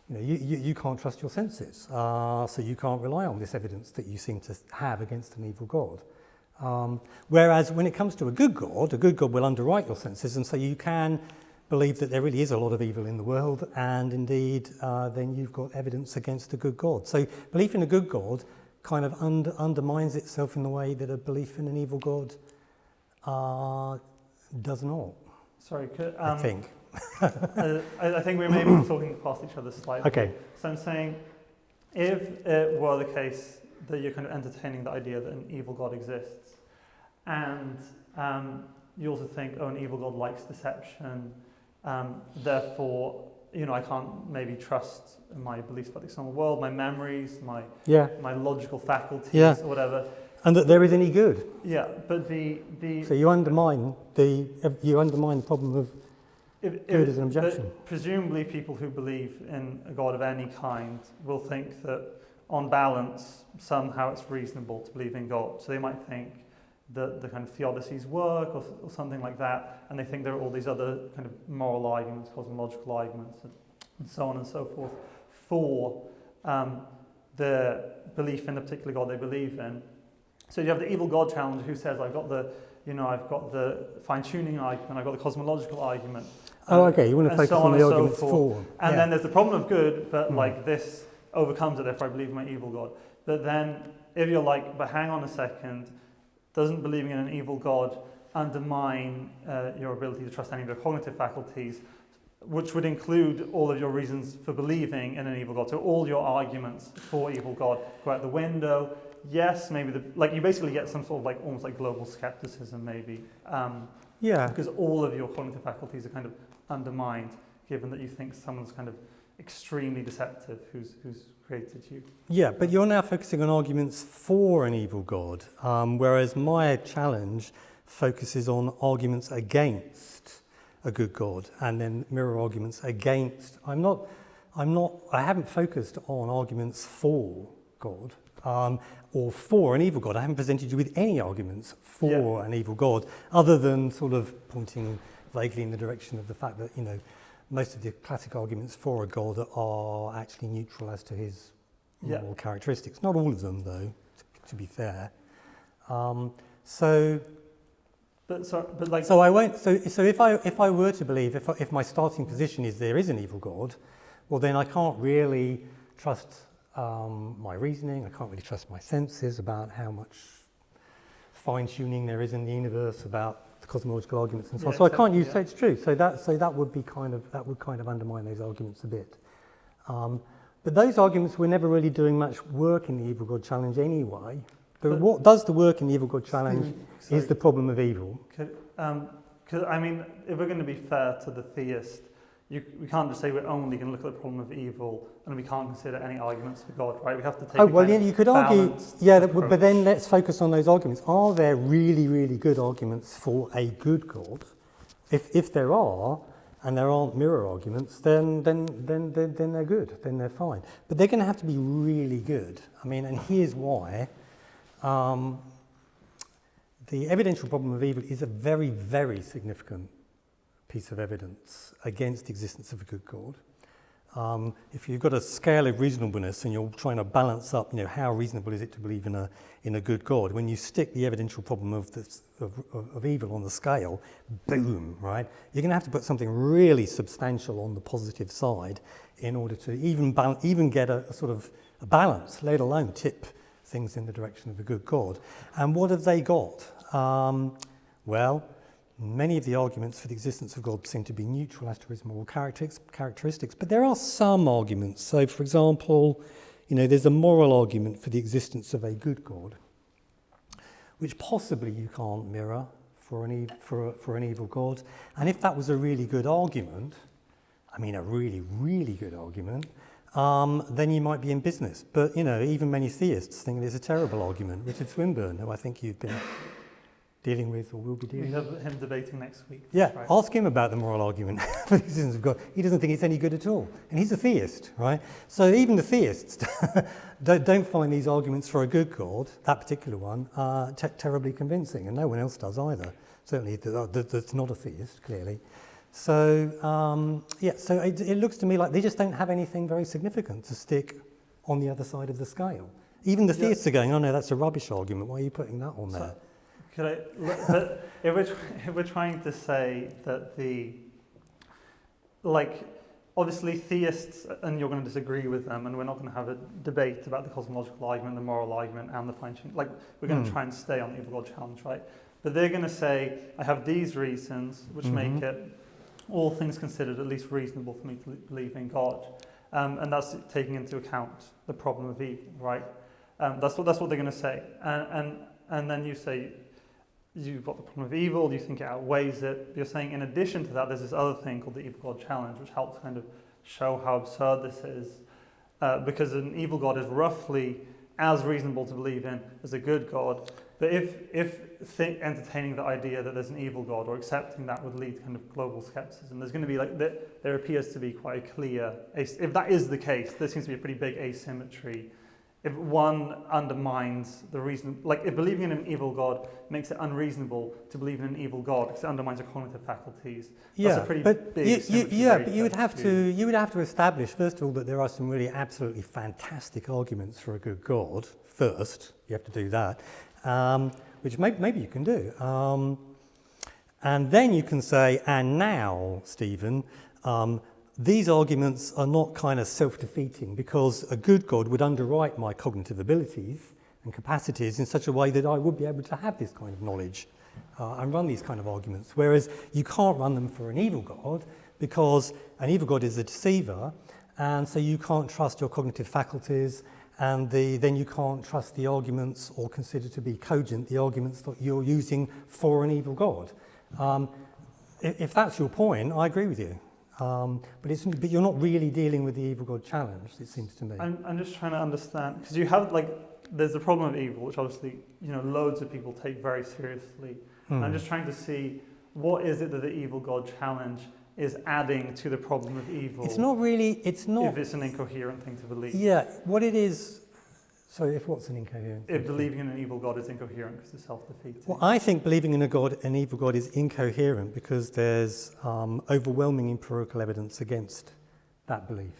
you can't trust your senses, so you can't rely on this evidence that you seem to have against an evil God. Whereas when it comes to a good God will underwrite your senses, and so you can believe that there really is a lot of evil in the world, and indeed then you've got evidence against a good God. So belief in a good God kind of undermines itself in the way that a belief in an evil God does not. Sorry, I think. I think we may be talking past each other slightly. Okay. So I'm saying, if it were the case that you're kind of entertaining the idea that an evil God exists, and you also think, an evil God likes deception, therefore, I can't maybe trust my beliefs about the external world, my memories, my logical faculties, or whatever. And that there is any good. Yeah, but so you undermine the problem of good as an objection. Presumably, people who believe in a God of any kind will think that, on balance, somehow it's reasonable to believe in God. So they might think that the kind of theodicies work or something like that, and they think there are all these other kind of moral arguments, cosmological arguments, and so on and so forth, for the belief in the particular God they believe in. So you have the evil God challenge who says, I've got the fine-tuning argument, I've got the cosmological argument. Oh, okay, you want to and focus so on the and so arguments forth. for. And Yeah. then there's the problem of good, but like this overcomes it, therefore I believe in my evil God. But then if you're like, but hang on a second, doesn't believing in an evil God undermine your ability to trust any of your cognitive faculties, which would include all of your reasons for believing in an evil God. So all your arguments for evil God go out the window. Yes, maybe you basically get some sort of like almost like global skepticism maybe. Yeah. Because all of your cognitive faculties are kind of undermined, given that you think someone's kind of extremely deceptive who's created you. Yeah, but you're now focusing on arguments for an evil God, whereas my challenge focuses on arguments against a good God, and then mirror arguments against. I haven't focused on arguments for God, or for an evil God. I haven't presented you with any arguments for an evil God, other than sort of pointing vaguely in the direction of the fact that, most of the classic arguments for a God are actually neutral as to his moral characteristics. Not all of them, though, to be fair. So I won't. So if I were to believe, if my starting position is there is an evil God, well then I can't really trust my reasoning. I can't really trust my senses about how much fine-tuning there is in the universe, about the cosmological arguments and so on. So I can't use. So it's true. So that would kind of undermine those arguments a bit. But those arguments were never really doing much work in the evil God challenge anyway. What does the work in the evil God challenge is the problem of evil. Because I mean, if we're going to be fair to the theist, we can't just say we're only going to look at the problem of evil and we can't consider any arguments for God, right? We have to take you could argue, but then let's focus on those arguments. Are there really, really good arguments for a good God? If there are, and there aren't mirror arguments, then they're good, then they're fine. But they're going to have to be really good. I mean, and here's why. The evidential problem of evil is a very, very significant piece of evidence against the existence of a good God. If you've got a scale of reasonableness and you're trying to balance up, how reasonable is it to believe in a good God? When you stick the evidential problem of evil on the scale, boom, right? You're going to have to put something really substantial on the positive side in order to even get a sort of a balance, let alone tip things in the direction of a good God. And what have they got? Well, many of the arguments for the existence of God seem to be neutral as to his moral characteristics, but there are some arguments. So, for example, there's a moral argument for the existence of a good God, which possibly you can't mirror for an evil God. And if that was a really good argument, a really, really good argument, then you might be in business. But, even many theists think it's a terrible argument. Richard Swinburne, who I think you've been dealing with or will be dealing with. We have him debating next week. Yeah, right? Ask him about the moral argument for the existence of God. He doesn't think it's any good at all. And he's a theist, right? So even the theists don't find these arguments for a good God, that particular one, terribly convincing. And no one else does either. Certainly that's not a theist, clearly. So, so it looks to me like they just don't have anything very significant to stick on the other side of the scale. Even the theists are going, oh no, that's a rubbish argument. Why are you putting that on there? But if we're trying to say that obviously theists, and you're going to disagree with them, and we're not going to have a debate about the cosmological argument, the moral argument, and the fine-tuning. We're going to try and stay on the evil God challenge, right? But they're going to say, I have these reasons which make it, all things considered, at least reasonable for me to believe in God. And that's taking into account the problem of evil, right? That's what they're going to say. And then you say, you've got the problem of evil, you think it outweighs it. You're saying in addition to that, there's this other thing called the evil God challenge, which helps kind of show how absurd this is. Because an evil God is roughly as reasonable to believe in as a good God. But if entertaining the idea that there's an evil God or accepting that would lead to kind of global skepticism, there's going to be there appears to be quite a clear, if that is the case, there seems to be a pretty big asymmetry if one undermines the reason, like if believing in an evil God makes it unreasonable to believe in an evil God because it undermines your cognitive faculties. That's a pretty big symmetry but you would have to establish first of all that there are some really absolutely fantastic arguments for a good God. First, you have to do that, which maybe you can do, and then you can say, and now, Stephen. These arguments are not kind of self-defeating because a good God would underwrite my cognitive abilities and capacities in such a way that I would be able to have this kind of knowledge and run these kind of arguments. Whereas you can't run them for an evil God because an evil God is a deceiver, and so you can't trust your cognitive faculties, and then you can't trust the arguments or consider to be cogent the arguments that you're using for an evil God. If that's your point, I agree with you. But you're not really dealing with the evil God challenge, it seems to me. I'm just trying to understand, because you have, there's the problem of evil, which obviously, loads of people take very seriously. I'm just trying to see, what is it that the evil God challenge is adding to the problem of evil? It's not. If it's an incoherent thing to believe. Yeah, what it is. So if what's an incoherent? If believing in an evil God is incoherent because it's self-defeating. Well, I think believing in an evil God is incoherent because there's overwhelming empirical evidence against that belief.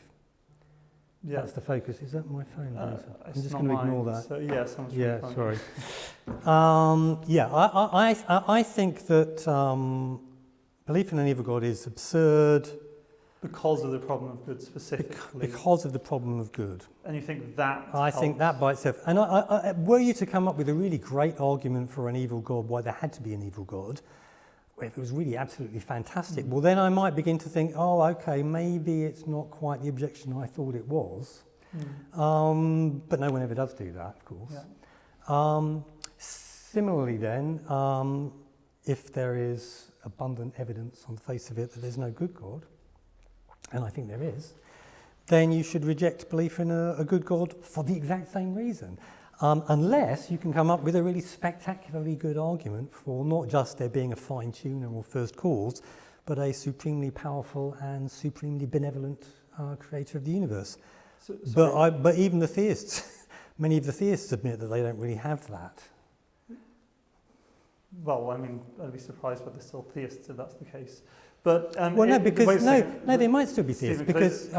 Yeah. That's the focus. Is that my phone? I'm just going to ignore that. So, yeah, sorry. I think that belief in an evil God is absurd. Because of the problem of good specifically. Because of the problem of good. And you think that I think that by itself. And were you to come up with a really great argument for an evil God, why there had to be an evil God, if it was really absolutely fantastic, well then I might begin to think, oh, okay, maybe it's not quite the objection I thought it was. But no one ever does do that, of course. Yeah. Similarly then, if there is abundant evidence on the face of it that there's no good God, and I think there is, then you should reject belief in a good God for the exact same reason. Unless you can come up with a really spectacularly good argument for not just there being a fine-tuner or first cause, but a powerful and supremely benevolent creator of the universe. But even the theists, many of the theists admit that they don't really have that. Well, I mean, I'd be surprised whether they're still theists if that's the case. But they might still be theists because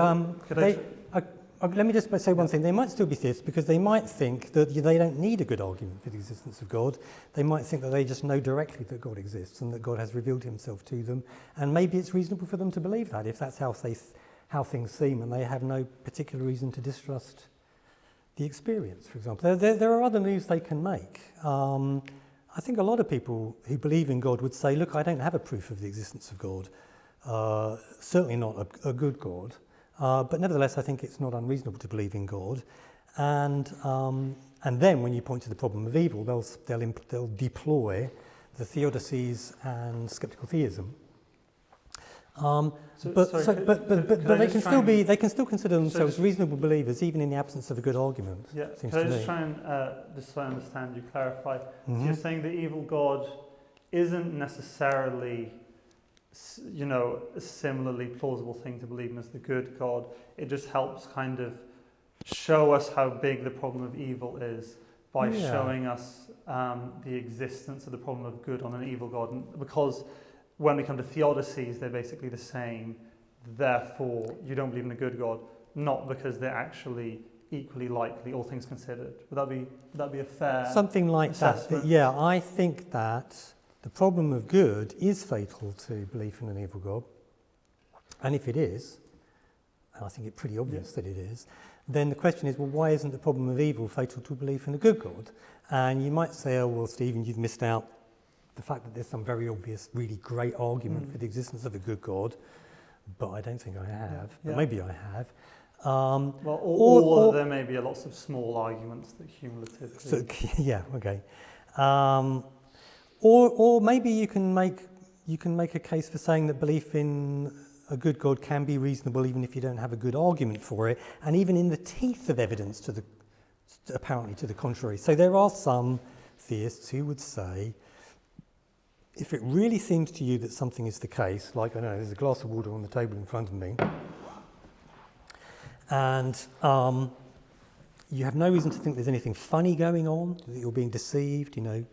let me just say one thing. They might still be theists because they might think that they don't need a good argument for the existence of God. They might think that they just know directly that God exists and that God has revealed himself to them. And maybe it's reasonable for them to believe that if that's how things seem and they have no particular reason to distrust the experience, for example. There are other moves they can make. I think a lot of people who believe in God would say, look, I don't have a proof of the existence of God, certainly not a good God, but nevertheless I think it's not unreasonable to believe in God. And then when you point to the problem of evil, they'll deploy the theodicies and sceptical theism. But they can still consider themselves reasonable believers even in the absence of a good argument. Yeah. Can I just try and just so I understand you clarify? So you're saying the evil God isn't necessarily, a similarly plausible thing to believe in as the good God. It just helps kind of show us how big the problem of evil is by showing us the existence of the problem of good on an evil God, and because when we come to theodicies, they're basically the same. Therefore, you don't believe in a good God, not because they're actually equally likely, all things considered. Would that be a fair something like assessment? That? Yeah, I think that the problem of good is fatal to belief in an evil God. And if it is, and I think it's pretty obvious that it is, then the question is, well, why isn't the problem of evil fatal to belief in a good God? And you might say, oh, well, Stephen, you've missed out the fact that there's some very obvious, really great argument for the existence of a good God, but I don't think I have. Yeah. But maybe I have. Or there may be lots of small arguments that cumulatively. So, yeah. Okay. Or maybe you can make a case for saying that belief in a good God can be reasonable even if you don't have a good argument for it, and even in the teeth of evidence apparently to the contrary. So there are some theists who would say, if it really seems to you that something is the case, like, I don't know, there's a glass of water on the table in front of me, and you have no reason to think there's anything funny going on, that you're being deceived, no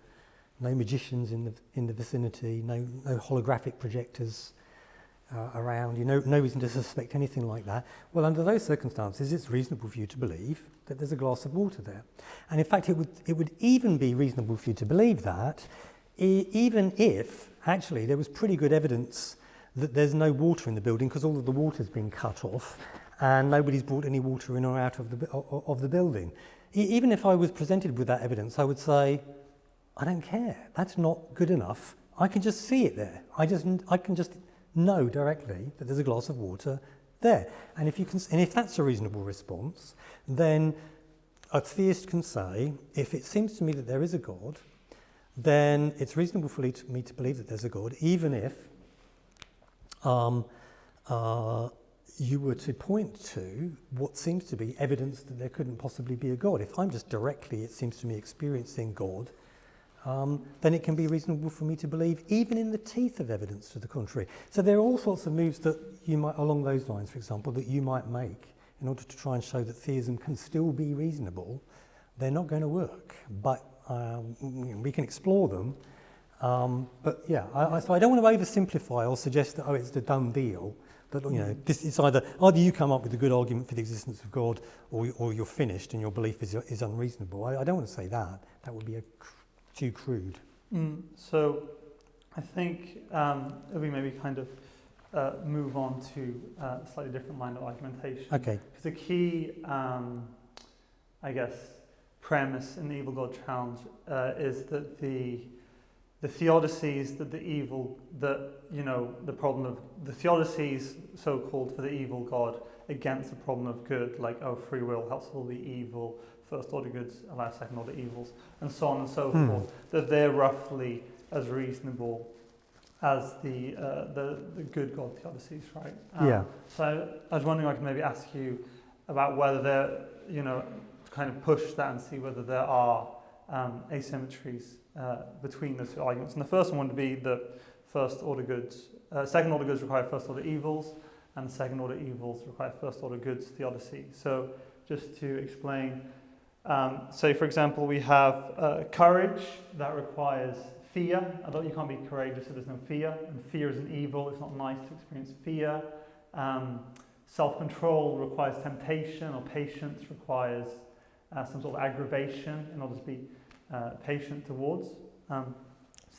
magicians in the vicinity, no holographic projectors around, no reason to suspect anything like that. Well, under those circumstances, it's reasonable for you to believe that there's a glass of water there. And in fact, it would even be reasonable for you to believe that, even if actually there was pretty good evidence that there's no water in the building because all of the water's been cut off and nobody's brought any water in or out of the building. Even if I was presented with that evidence, I would say, I don't care. That's not good enough. I can just see it there. I can just know directly that there's a glass of water there. And if that's a reasonable response, then a theist can say, if it seems to me that there is a God, then it's reasonable for me to believe that there's a God, even if you were to point to what seems to be evidence that there couldn't possibly be a God. If I'm just directly, it seems to me, experiencing God, then it can be reasonable for me to believe, even in the teeth of evidence to the contrary. So there are all sorts of moves that you might, along those lines, for example, that you might make in order to try and show that theism can still be reasonable. They're not going to work, but we can explore them. But yeah, so I don't want to oversimplify or suggest that, it's the done deal. That, this is either you come up with a good argument for the existence of God, or you're finished and your belief is unreasonable. I don't want to say that. That would be too crude. So I think if we maybe kind of move on to a slightly different line of argumentation. Okay. Because the key, I guess, premise in the evil God challenge is that the theodicies that the problem of the theodicies so-called for the evil God against the problem of good, like free will helps all the evil, first order goods allow second order evils, and so on and so forth, that they're roughly as reasonable as the good God theodicies, right? Yeah. So I was wondering if I could maybe ask you about whether they're, kind of push that and see whether there are asymmetries between those two arguments. And the first one would be that second order goods require first order evils, and second order evils require first order goods theodicy. So just to explain, say for example we have courage that requires fear. Although you can't be courageous if there's no fear, and fear is an evil. It's not nice to experience fear. Self-control requires temptation, or patience requires some sort of aggravation in order to be patient towards. So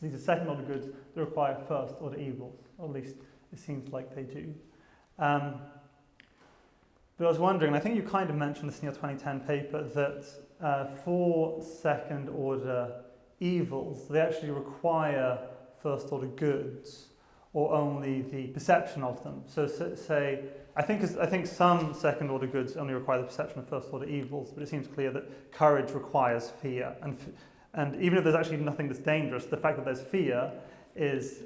these are second order goods that require first order evils, or at least it seems like they do. But I was wondering, and I think you kind of mentioned this in your 2010 paper, that for second order evils, they actually require first order goods, or only the perception of them. So say, I think some second order goods only require the perception of first order evils, but it seems clear that courage requires fear. And even if there's actually nothing that's dangerous, the fact that there's fear is,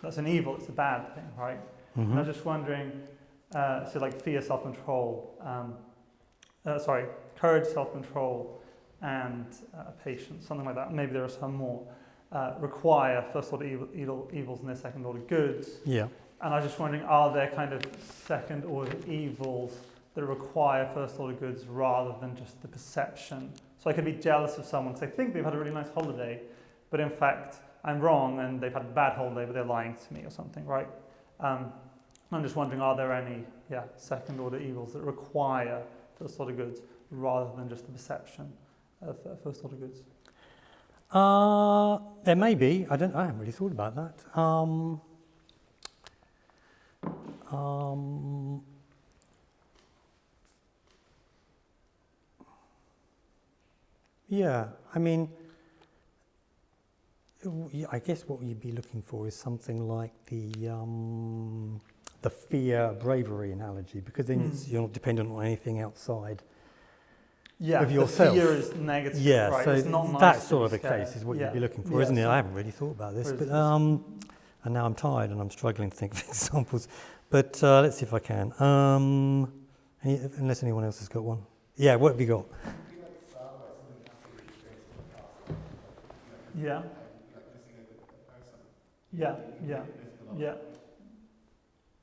that's an evil, it's a bad thing, right? Mm-hmm. And I was just wondering, so like fear, self-control, courage, self-control, and patience, something like that. Maybe there are some more, require first order evils and their second order goods. Yeah. And I was just wondering, are there kind of second order evils that require first order goods rather than just the perception? So I could be jealous of someone because I think they've had a really nice holiday, but in fact I'm wrong and they've had a bad holiday, but they're lying to me or something, right? I'm just wondering, are there any second order evils that require first order goods rather than just the perception of first order goods? There may be. I haven't really thought about that. Yeah, I mean, I guess what you'd be looking for is something like the fear bravery analogy, because then you're not dependent on anything outside of yourself. The fear is negative, yeah, right? So it's not nice that sort of a scared. case is what you'd be looking for, isn't it? I haven't really thought about this, but and now I'm tired and I'm struggling to think of examples. But let's see if I can. Unless anyone else has got one. Yeah, what have you got?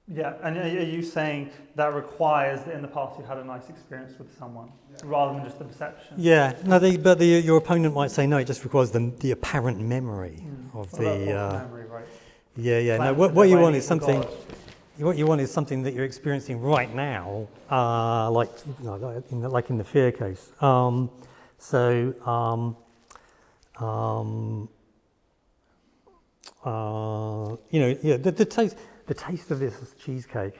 Yeah, and are you saying that requires that in the past you had a nice experience with someone, rather than just the perception? Yeah, no, your opponent might say no. It just requires the apparent memory of Well, that's also memory, right? Yeah. No, Cleanse what it you away want is from something. God. What you want is something that you're experiencing right now, like like in the fear case. The taste of this cheesecake.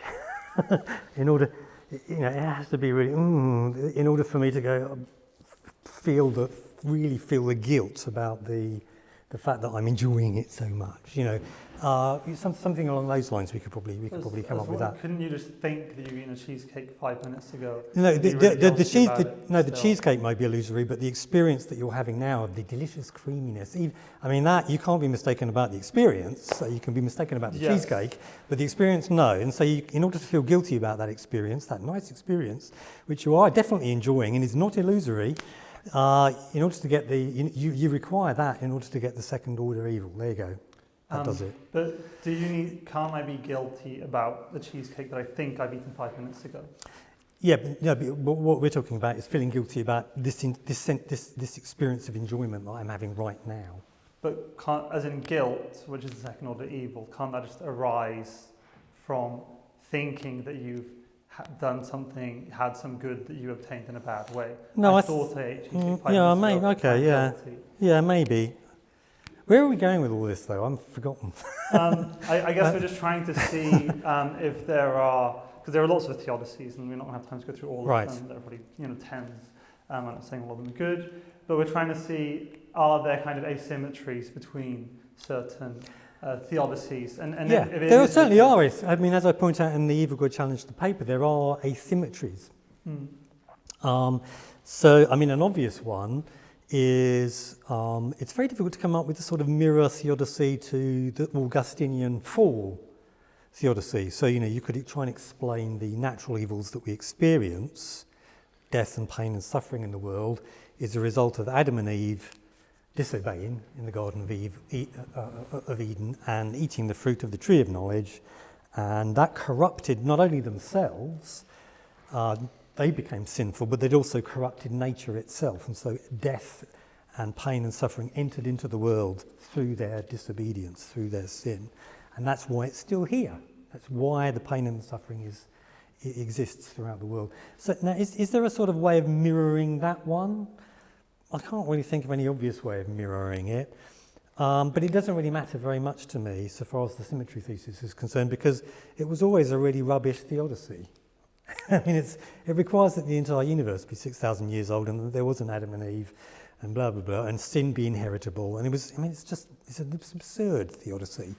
In order, it has to be really. In order for me to go, really feel the guilt about the fact that I'm enjoying it so much. Something along those lines. We could probably come up with that. Couldn't you just think that you were eating a cheesecake 5 minutes ago? No, the Still. cheesecake might be illusory, but the experience that you're having now of the delicious creaminess, that you can't be mistaken about the experience. So you can be mistaken about the cheesecake, but the experience, no. And so, in order to feel guilty about that experience, that nice experience, which you are definitely enjoying and is not illusory, in order to get you require that in order to get the second order evil. There you go. That does it. But can't I be guilty about the cheesecake that I think I've eaten 5 minutes ago? Yeah, but what we're talking about is feeling guilty about this experience of enjoyment that I'm having right now. But as in guilt, which is the second order evil, can't that just arise from thinking that you've done something, had some good that you obtained in a bad way? No, I thought I ate cheesecake 5 yeah, minutes maybe. ago. Okay, I'm yeah, guilty. yeah, maybe. Where are we going with all this, though? I've forgotten. I guess we're just trying to see if there are, because there are lots of theodicies, and we're not going to have time to go through all of them. There are probably tens. I'm not saying all of them are good, but we're trying to see, are there kind of asymmetries between certain theodicies? And yeah, there certainly are. I mean, as I point out in the Evil God Challenge, the paper, there are asymmetries. So, I mean, an obvious one is it's very difficult to come up with a sort of mirror theodicy to the Augustinian fall theodicy. So, you could try and explain the natural evils that we experience, death and pain and suffering in the world, is a result of Adam and Eve disobeying in the Garden of Eden and eating the fruit of the tree of knowledge, and that corrupted not only themselves, they became sinful, but they'd also corrupted nature itself. And so death and pain and suffering entered into the world through their disobedience, through their sin. And that's why it's still here. That's why the pain and the suffering exists throughout the world. So now, is there a sort of way of mirroring that one? I can't really think of any obvious way of mirroring it. But it doesn't really matter very much to me, so far as the symmetry thesis is concerned, because it was always a really rubbish theodicy. I mean, it requires that the entire universe be 6,000 years old and that there was an Adam and Eve and blah, blah, blah, and sin be inheritable. And it's an absurd theodicy.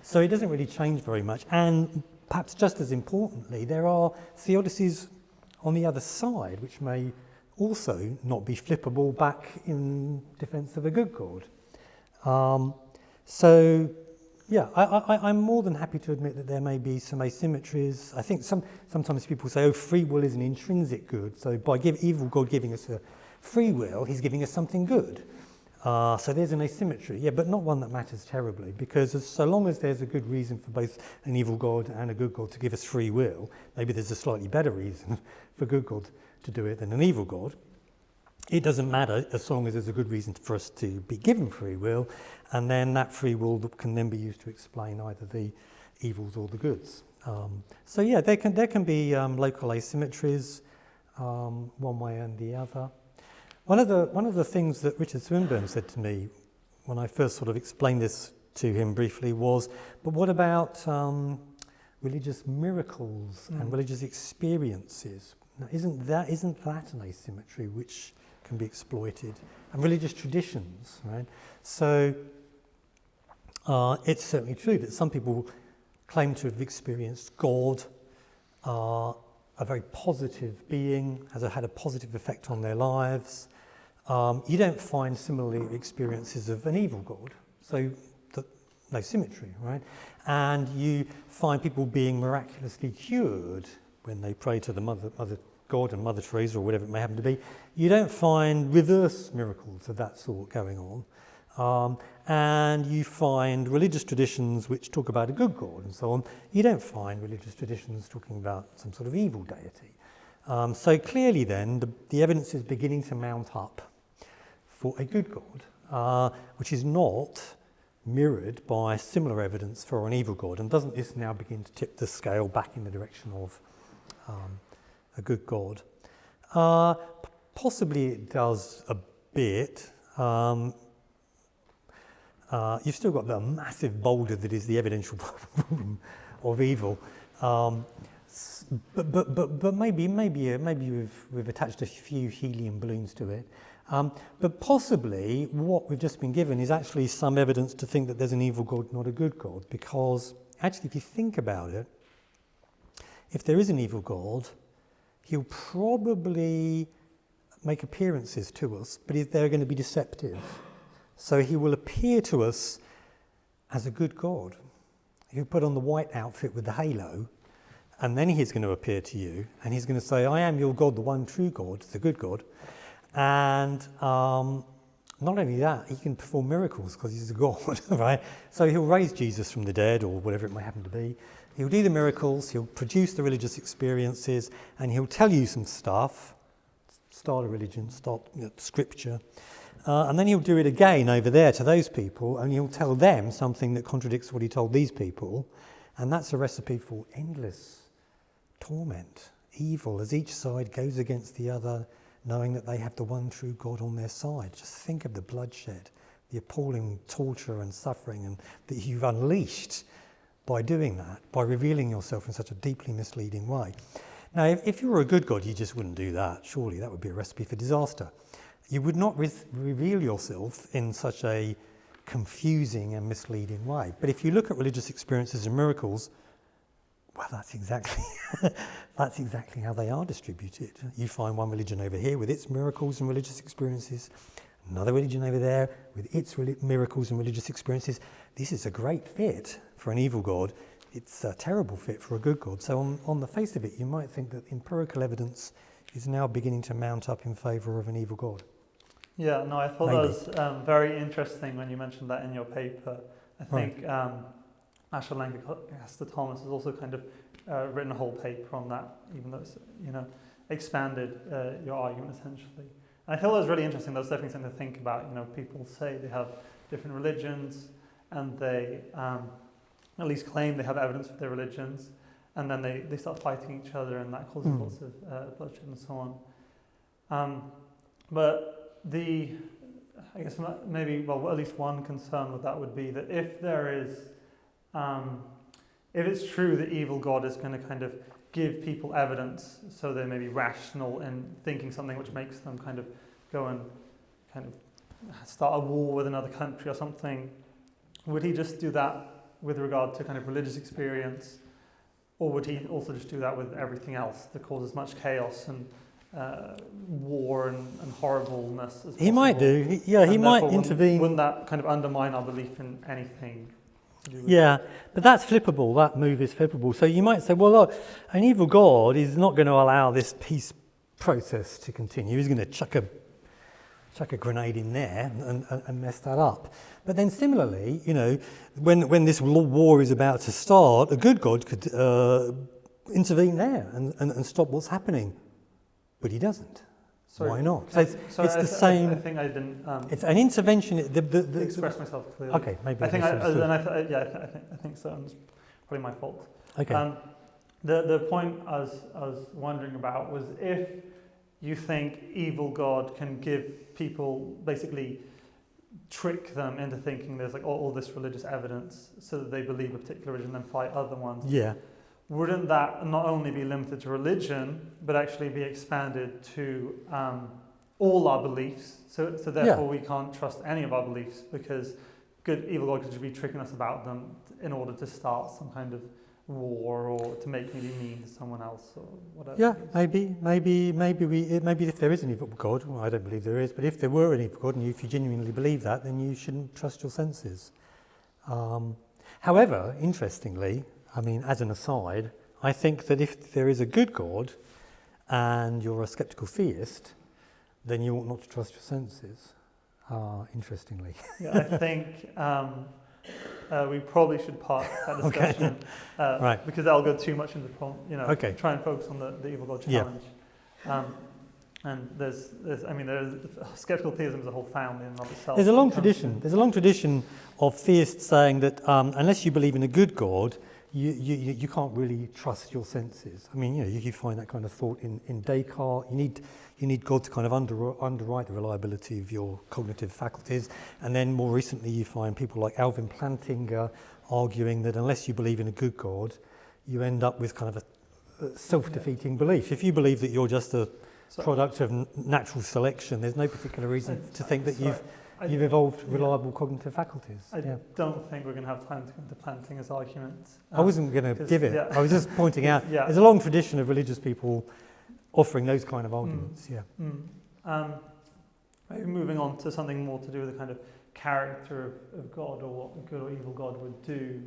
So it doesn't really change very much. And perhaps just as importantly, there are theodicies on the other side which may also not be flippable back in defense of a good God. Yeah, I'm more than happy to admit that there may be some asymmetries. I think sometimes people say, free will is an intrinsic good. So by evil God giving us a free will, he's giving us something good. So there's an asymmetry, yeah, but not one that matters terribly, because so long as there's a good reason for both an evil God and a good God to give us free will, maybe there's a slightly better reason for good God to do it than an evil God. It doesn't matter as long as there's a good reason for us to be given free will, and then that free will can then be used to explain either the evils or the goods. So yeah, there can be local asymmetries, one way and the other. One of the things that Richard Swinburne said to me when I first sort of explained this to him briefly was, but what about religious miracles and religious experiences? Now, isn't that an asymmetry which can be exploited? And religious traditions, right? So it's certainly true that some people claim to have experienced God, a very positive being, has had a positive effect on their lives. You don't find similarly experiences of an evil God, so no symmetry, right? And you find people being miraculously cured when they pray to the Mother God and Mother Teresa or whatever it may happen to be. You don't find reverse miracles of that sort going and you find religious traditions which talk about a good God and so on. You don't find religious traditions talking about some sort of evil deity. So clearly then, the evidence is beginning to mount up for a good God, which is not mirrored by similar evidence for an evil God. And doesn't this now begin to tip the scale back in the direction of a good God? Possibly it does a bit. You've still got the massive boulder that is the evidential problem of evil. But maybe we've attached a few helium balloons to it. But possibly what we've just been given is actually some evidence to think that there's an evil God, not a good God. Because actually, if you think about it, if there is an evil God, he'll probably make appearances to us, but they're going to be deceptive. So he will appear to us as a good God. He'll put on the white outfit with the halo, and then he's going to appear to you, and he's going to say, I am your God, the one true God, the good God. And not only that, he can perform miracles because he's a God, right? So he'll raise Jesus from the dead, or whatever it might happen to be. He'll do the miracles, he'll produce the religious experiences, and he'll tell you some stuff, start a religion, start scripture, and then he'll do it again over there to those people, and he'll tell them something that contradicts what he told these people, and that's a recipe for endless torment, evil, as each side goes against the other, knowing that they have the one true God on their side. Just think of the bloodshed, the appalling torture and suffering and that you've unleashed by doing that, by revealing yourself in such a deeply misleading way. Now, if you were a good God, you just wouldn't do that. Surely that would be a recipe for disaster. You would not reveal yourself in such a confusing and misleading way. But if you look at religious experiences and miracles, well, that's exactly how they are distributed. You find one religion over here with its miracles and religious experiences, another religion over there with its miracles and religious experiences. This is a great fit for an evil God. It's a terrible fit for a good God. So on the face of it, you might think that empirical evidence is now beginning to mount up in favour of an evil God. Yeah, no, I thought that was very interesting when you mentioned that in your paper. I think Asher Lancaster Thomas has also kind of written a whole paper on that, even though it's expanded your argument essentially. And I feel that was really interesting. That was definitely something to think about. People say they have different religions, and they at least claim they have evidence for their religions, and then they start fighting each other, and that causes lots of bloodshed and so on. But I guess maybe, at least one concern with that would be that if there is, if it's true that evil God is going to kind of give people evidence so they may be rational in thinking something which makes them kind of go and kind of start a war with another country or something, would he just do that with regard to kind of religious experience, or would he also just do that with everything else that causes much chaos and war and horribleness as possible? He might do. He might intervene. Wouldn't that kind of undermine our belief in anything? Yeah, but that's flippable. That move is flippable. So you might say, well, look, an evil God is not going to allow this peace process to continue. He's going to chuck a grenade in there and mess that up. But then similarly, when this war is about to start, a good God could intervene there and stop what's happening. But he doesn't. Sorry. Why not? So it's the same. I think I didn't. It's an intervention. Express myself clearly. Okay, maybe. I think I think so. It's probably my fault. Okay. The point I was wondering about was if you think evil God can give people, basically trick them into thinking there's like all this religious evidence so that they believe a particular religion and then fight other ones. Yeah. Wouldn't that not only be limited to religion, but actually be expanded to all our beliefs? So therefore we can't trust any of our beliefs because evil God could just be tricking us about them in order to start some kind of war or to make me be mean to someone else or whatever. Yeah, maybe if there is an evil God, well, I don't believe there is, but if there were an evil God and if you genuinely believe that, then you shouldn't trust your senses. However, interestingly, as an aside, I think that if there is a good God and you're a skeptical theist, then you ought not to trust your senses. interestingly. Yeah, I think we probably should park that discussion Right. because that'll go too much into Okay. try and focus on the evil God Yeah. challenge. And there's skeptical theism is a whole family in and of itself. There's a long tradition. There's a long tradition of theists saying that unless you believe in a good God, you can't really trust your senses. I mean, you find that kind of thought in Descartes. You need God to kind of underwrite the reliability of your cognitive faculties. And then more recently, you find people like Alvin Plantinga arguing that unless you believe in a good God, you end up with kind of a self-defeating belief. If you believe that you're just a product of natural selection, there's no particular reason to think that you've evolved reliable cognitive faculties. I don't think we're going to have time to go into Plantinga's argument. I wasn't going to give it. Yeah. I was just pointing out there's a long tradition of religious people offering those kind of arguments. Maybe moving on to something more to do with the kind of character of God, or what a good or evil God would do.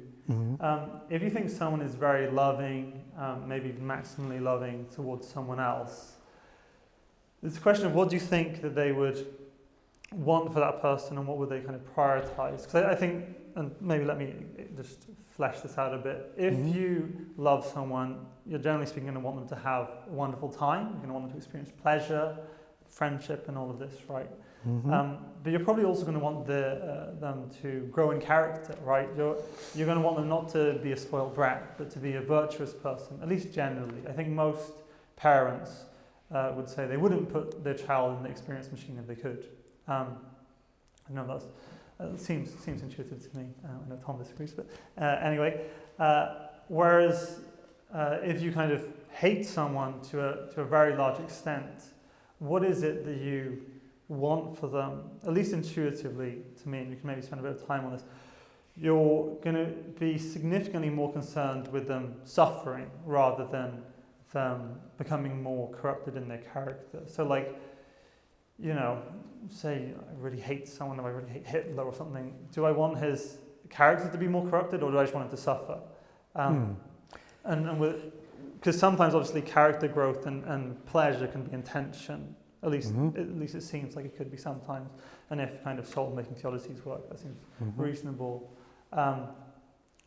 If you think someone is very loving, maybe maximally loving towards someone else, it's a question of what do you think that they would want for that person, and what would they kind of prioritize? Because I think, and maybe let me just flesh this out a bit. If you love someone, you're generally speaking going to want them to have a wonderful time. You're going to want them to experience pleasure, friendship, and all of this, right? But you're probably also going to want them to grow in character, right? You're going to want them not to be a spoiled brat, but to be a virtuous person, at least generally. I think most parents would say they wouldn't put their child in the experience machine if they could. I know that seems intuitive to me. I know Tom disagrees, but anyway. Whereas if you kind of hate someone to a very large extent, what is it that you want for them? At least intuitively, to me, and you can maybe spend a bit of time on this. You're going to be significantly more concerned with them suffering rather than them becoming more corrupted in their character. So, like, say I really hate someone, or I really hate Hitler or something. Do I want his character to be more corrupted, or do I just want him to suffer? Because sometimes, obviously, character growth and pleasure can be in tension. At least it seems like it could be sometimes. And if kind of soul-making theodicies work, that seems reasonable. So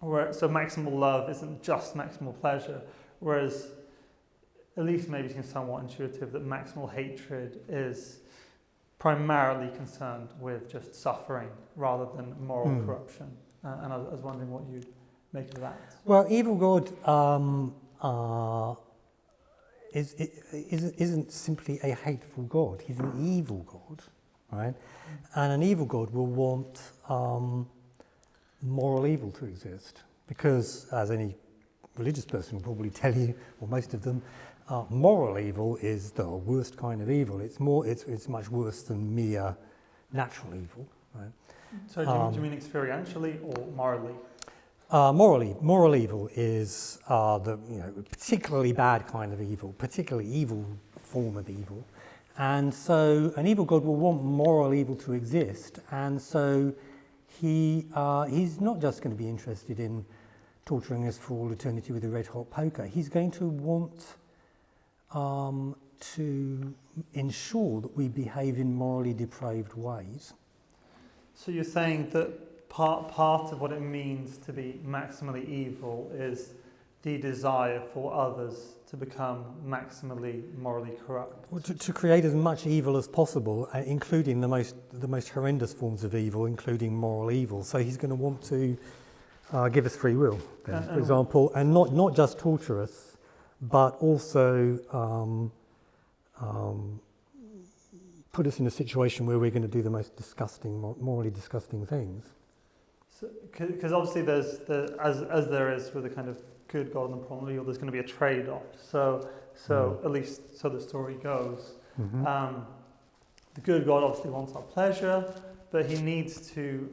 maximal love isn't just maximal pleasure, whereas at least maybe it seems somewhat intuitive that maximal hatred is primarily concerned with just suffering rather than moral corruption. And I was wondering what you'd make of that. Well, evil God isn't simply a hateful God. He's an evil God, right? And an evil God will want moral evil to exist, because, as any religious person will probably tell you, or most of them, moral evil is the worst kind of evil. It's much worse than mere natural evil, right? So do you mean experientially or morally? Moral evil is the particularly bad kind of evil, particularly evil form of evil, and so an evil God will want moral evil to exist, and so he's not just going to be interested in torturing us for all eternity with a red hot poker. He's going to want to ensure that we behave in morally depraved ways. So you're saying that part of what it means to be maximally evil is the desire for others to become maximally morally corrupt. Well, to create as much evil as possible, including the most horrendous forms of evil, including moral evil. So he's going to want to give us free will, then, for example, and not just torture us, but also put us in a situation where we're going to do the most disgusting, morally disgusting things. Because obviously as there is with a kind of good God and moral evil, there's going to be a trade-off. So at least so the story goes. The good God obviously wants our pleasure, but he needs to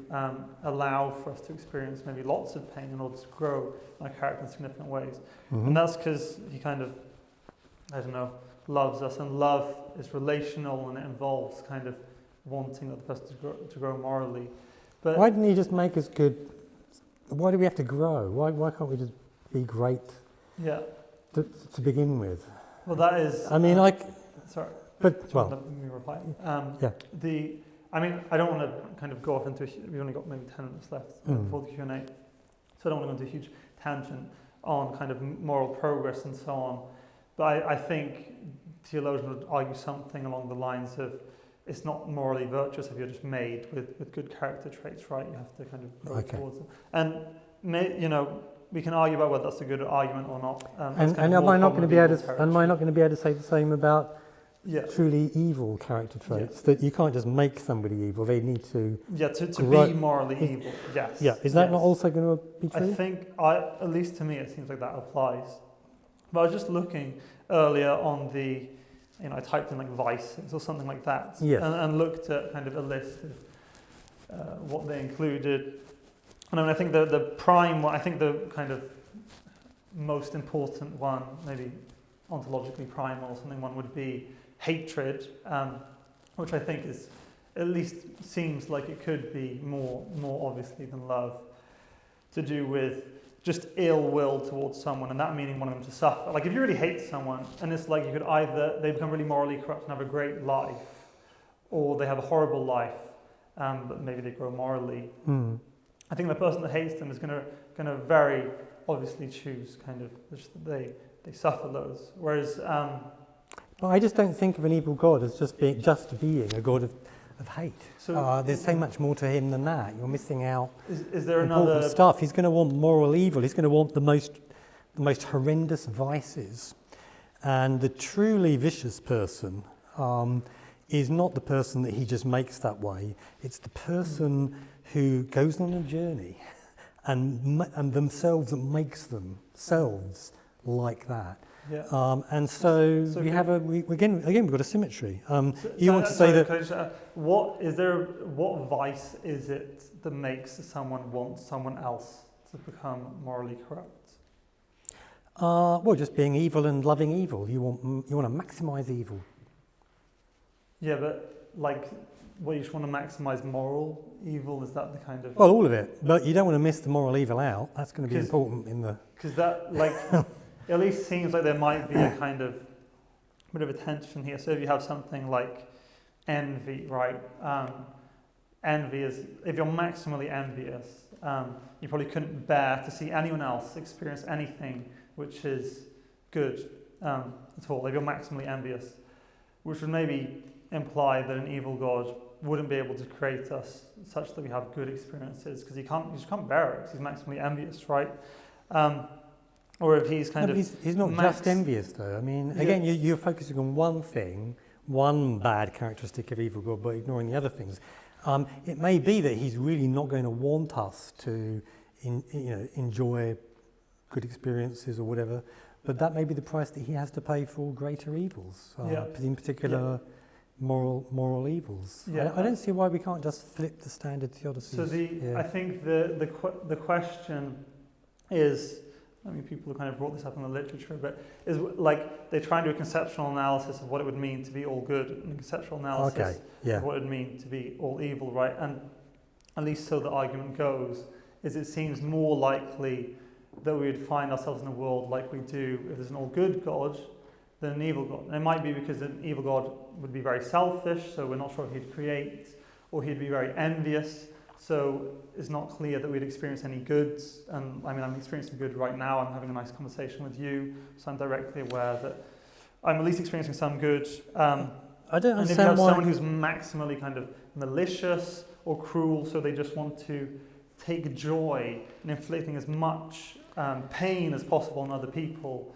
allow for us to experience maybe lots of pain in order to grow our character in significant ways. And that's because he kind of, loves us, and love is relational and it involves kind of wanting the other person to grow morally. But why didn't he just make us good? Why do we have to grow? Why can't we just be great to begin with? Well, that is... I mean, sorry. But, well... Let me reply. I mean, I don't want to kind of go off into, we've only got maybe 10 minutes left for the Q&A, so I don't want to go into a huge tangent on kind of moral progress and so on. But I think theologians would argue something along the lines of it's not morally virtuous if you're just made with good character traits, right? You have to kind of grow towards them. And, we can argue about whether that's a good argument or not. And am I not going to be able to say the same about truly evil character traits? That you can't just make somebody evil; they need to to be morally evil. Yes. Yeah. Is that not also going to be true? I think, at least to me, it seems like that applies. But I was just looking earlier on the, I typed in like vices or something like that, and looked at kind of a list of what they included. And I mean, I think the prime one, I think the kind of most important one, maybe ontologically primal or something one, would be hatred, which I think is, at least seems like it could be more obviously than love, to do with just ill will towards someone, and that meaning wanting them to suffer. Like if you really hate someone, and it's like you could either, they become really morally corrupt and have a great life, or they have a horrible life, but maybe they grow morally. I think the person that hates them is going to very obviously choose kind of they suffer those. Whereas, well, I just don't think of an evil God as just being a God of hate. So there's so much more to him than that. You're missing out. Is there important another stuff? He's going to want moral evil. He's going to want the most horrendous vices, and the truly vicious person is not the person that he just makes that way. It's the person who goes on a journey and themselves that makes themselves like that. Yeah. And so we have again we've got a symmetry. You want to say that what vice is it that makes someone want someone else to become morally corrupt? Well, just being evil and loving evil. You want to maximise evil. Yeah, but like, you just want to maximise moral evil? Is that the kind of... Well, all of it, but you don't want to miss the moral evil out. That's going to be important in the... Because that, like, it at least seems like there might be a kind of bit of a tension here. So if you have something like envy, right? Envy is, if you're maximally envious, you probably couldn't bear to see anyone else experience anything which is good at all, if you're maximally envious, which would maybe imply that an evil God wouldn't be able to create us such that we have good experiences, because he just can't bear it, because he's maximally envious, right? Or if he's he's not just envious though. I mean, again, you're focusing on one thing, one bad characteristic of evil God, but ignoring the other things. It may be that he's really not going to want us to enjoy good experiences or whatever, but that may be the price that he has to pay for greater evils, in particular moral evils. Yeah. I don't see why we can't just flip the standard theodicies. So I think the question is, I mean, people have kind of brought this up in the literature, but is like they try and do a conceptual analysis of what it would mean to be all good, and a conceptual analysis of what it would mean to be all evil, right? And at least so the argument goes, is it seems more likely that we would find ourselves in a world like we do if there's an all good God than an evil God. And it might be because an evil God would be very selfish, so we're not sure if he'd create, or he'd be very envious, so it's not clear that we'd experience any goods. And I mean, I'm experiencing good right now. I'm having a nice conversation with you, so I'm directly aware that I'm at least experiencing some good. I don't understand and if you have someone who's maximally kind of malicious or cruel, so they just want to take joy in inflicting as much pain as possible on other people.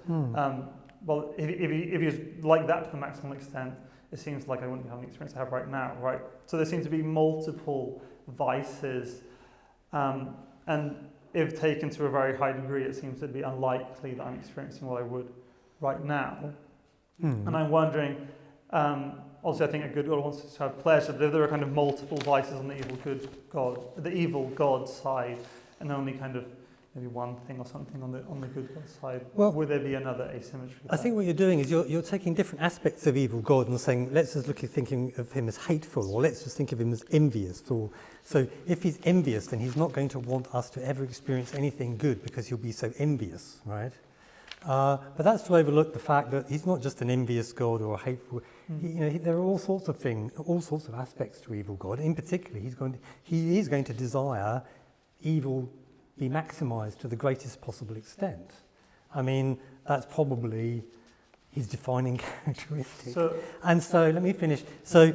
Well, if he was like that to the maximal extent, it seems like I wouldn't be having the experience I have right now, right? So there seem to be multiple vices, and if taken to a very high degree, it seems to be unlikely that I'm experiencing what I would right now. And I'm wondering, also I think a good God wants us to have pleasure, but if there are kind of multiple vices on the evil God side, and only kind of maybe one thing or something on the good God side, would there be another asymmetry? I think what you're doing is you're taking different aspects of evil God and saying, let's just look at thinking of him as hateful, or let's just think of him as envious. So if he's envious, then he's not going to want us to ever experience anything good because he'll be so envious, right? But that's to overlook the fact that he's not just an envious God or a hateful. There are all sorts of things, all sorts of aspects to evil God. In particular, he is going to desire evil be maximised to the greatest possible extent. I mean, that's probably his defining characteristic. And so, let me finish. So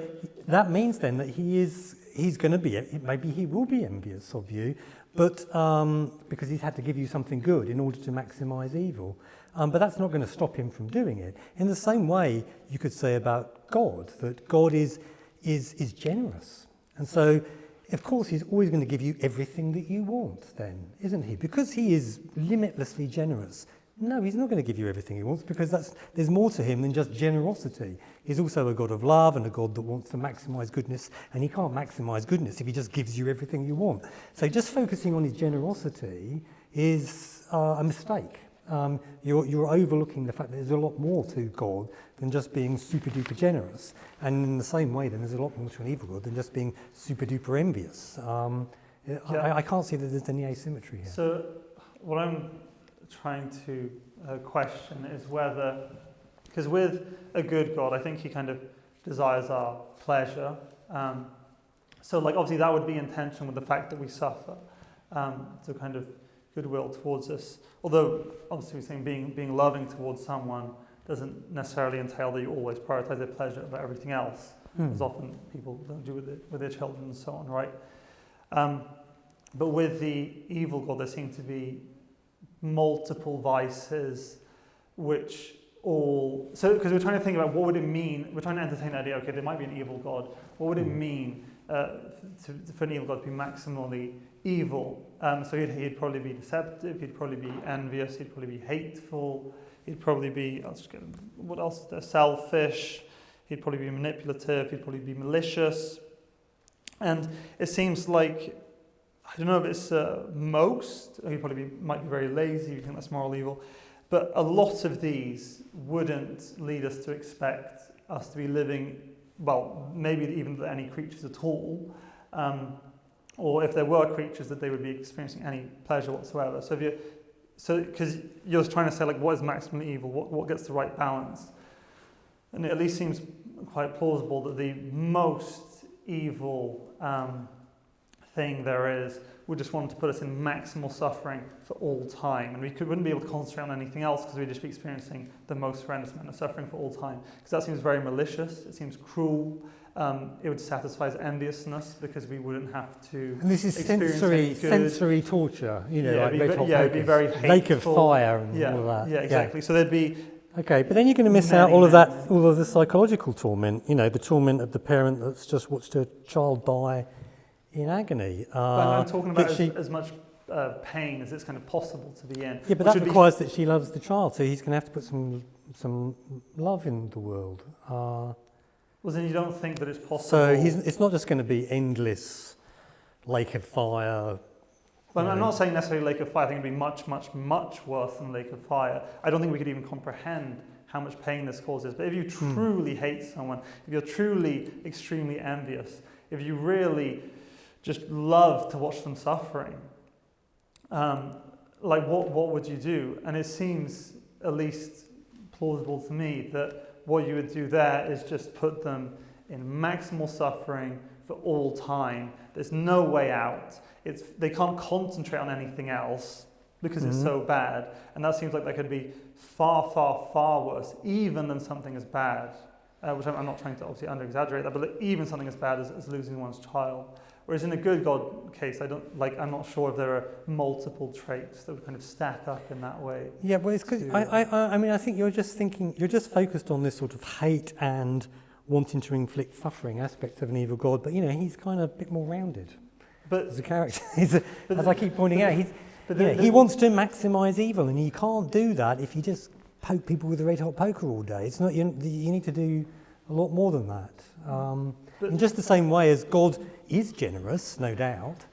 that means then that he's going to be, maybe he will be envious of you, but because he's had to give you something good in order to maximise evil. But that's not going to stop him from doing it. In the same way, you could say about God, that God is generous. And so, of course, he's always going to give you everything that you want then, isn't he? Because he is limitlessly generous. No, he's not going to give you everything he wants, because there's more to him than just generosity. He's also a God of love and a God that wants to maximise goodness, and he can't maximise goodness if he just gives you everything you want. So just focusing on his generosity is a mistake. You're overlooking the fact that there's a lot more to God than just being super duper generous. And in the same way, then there's a lot more to an evil God than just being super duper envious. I can't see that there's any asymmetry here. So what I'm trying to question is whether, because with a good God, I think he kind of desires our pleasure. So like obviously that would be in tension with the fact that we suffer. So kind of goodwill towards us. Although obviously we're saying being loving towards someone doesn't necessarily entail that you always prioritize their pleasure over everything else, as often people don't do with their children and so on, right? But with the evil God, there seem to be multiple vices which all... So, because we're trying to think about what would it mean, we're trying to entertain the idea, okay, there might be an evil God. What would it mean for an evil God to be maximally evil? So he'd probably be deceptive, he'd probably be envious, he'd probably be hateful, he'd probably be, what else is there? Selfish, he'd probably be manipulative, he'd probably be malicious. And it seems like, I don't know if it's most, he probably might be very lazy, you think that's moral evil, but a lot of these wouldn't lead us to expect us to be living, well, maybe even any creatures at all, or if there were creatures that they would be experiencing any pleasure whatsoever. So because you're trying to say like what is maximally evil, what gets the right balance, and it at least seems quite plausible that the most evil thing there is would just want to put us in maximal suffering for all time, and we wouldn't be able to concentrate on anything else because we'd just be experiencing the most horrendous amount of suffering for all time. Because that seems very malicious, it seems cruel. It would satisfy enviousness because we wouldn't have to. And this is sensory torture, it'd be very hateful. Lake of fire and all that. Yeah, exactly. So there'd be. Okay, but then you're going to miss out all of the psychological torment. The torment of the parent that's just watched her child die in agony. I'm talking about as much pain as it's kind of possible to be in. Yeah, but that requires that she loves the child, so he's going to have to put some love in the world. Well, then you don't think that it's possible. So it's not just going to be endless lake of fire. Well, I'm not saying necessarily lake of fire. I think it'd be much, much, much worse than lake of fire. I don't think we could even comprehend how much pain this causes. But if you truly hate someone, if you're truly extremely envious, if you really just love to watch them suffering, like what would you do? And it seems at least plausible to me that what you would do there is just put them in maximal suffering for all time. There's no way out. They can't concentrate on anything else because it's so bad. And that seems like that could be far, far, far worse, even than something as bad, which I'm not trying to obviously under-exaggerate that, but even something as bad as losing one's child. Whereas in a good God case, I'm not sure if there are multiple traits that would kind of stack up in that way. Yeah, well, it's because I think you're just focused on this sort of hate and wanting to inflict suffering aspect of an evil God, but he's kind of a bit more rounded. But as a character, as I keep pointing out, he wants to maximise evil, and you can't do that if you just poke people with a red hot poker all day. It's not. You need to do a lot more than that. In just the same way as God is generous, no doubt,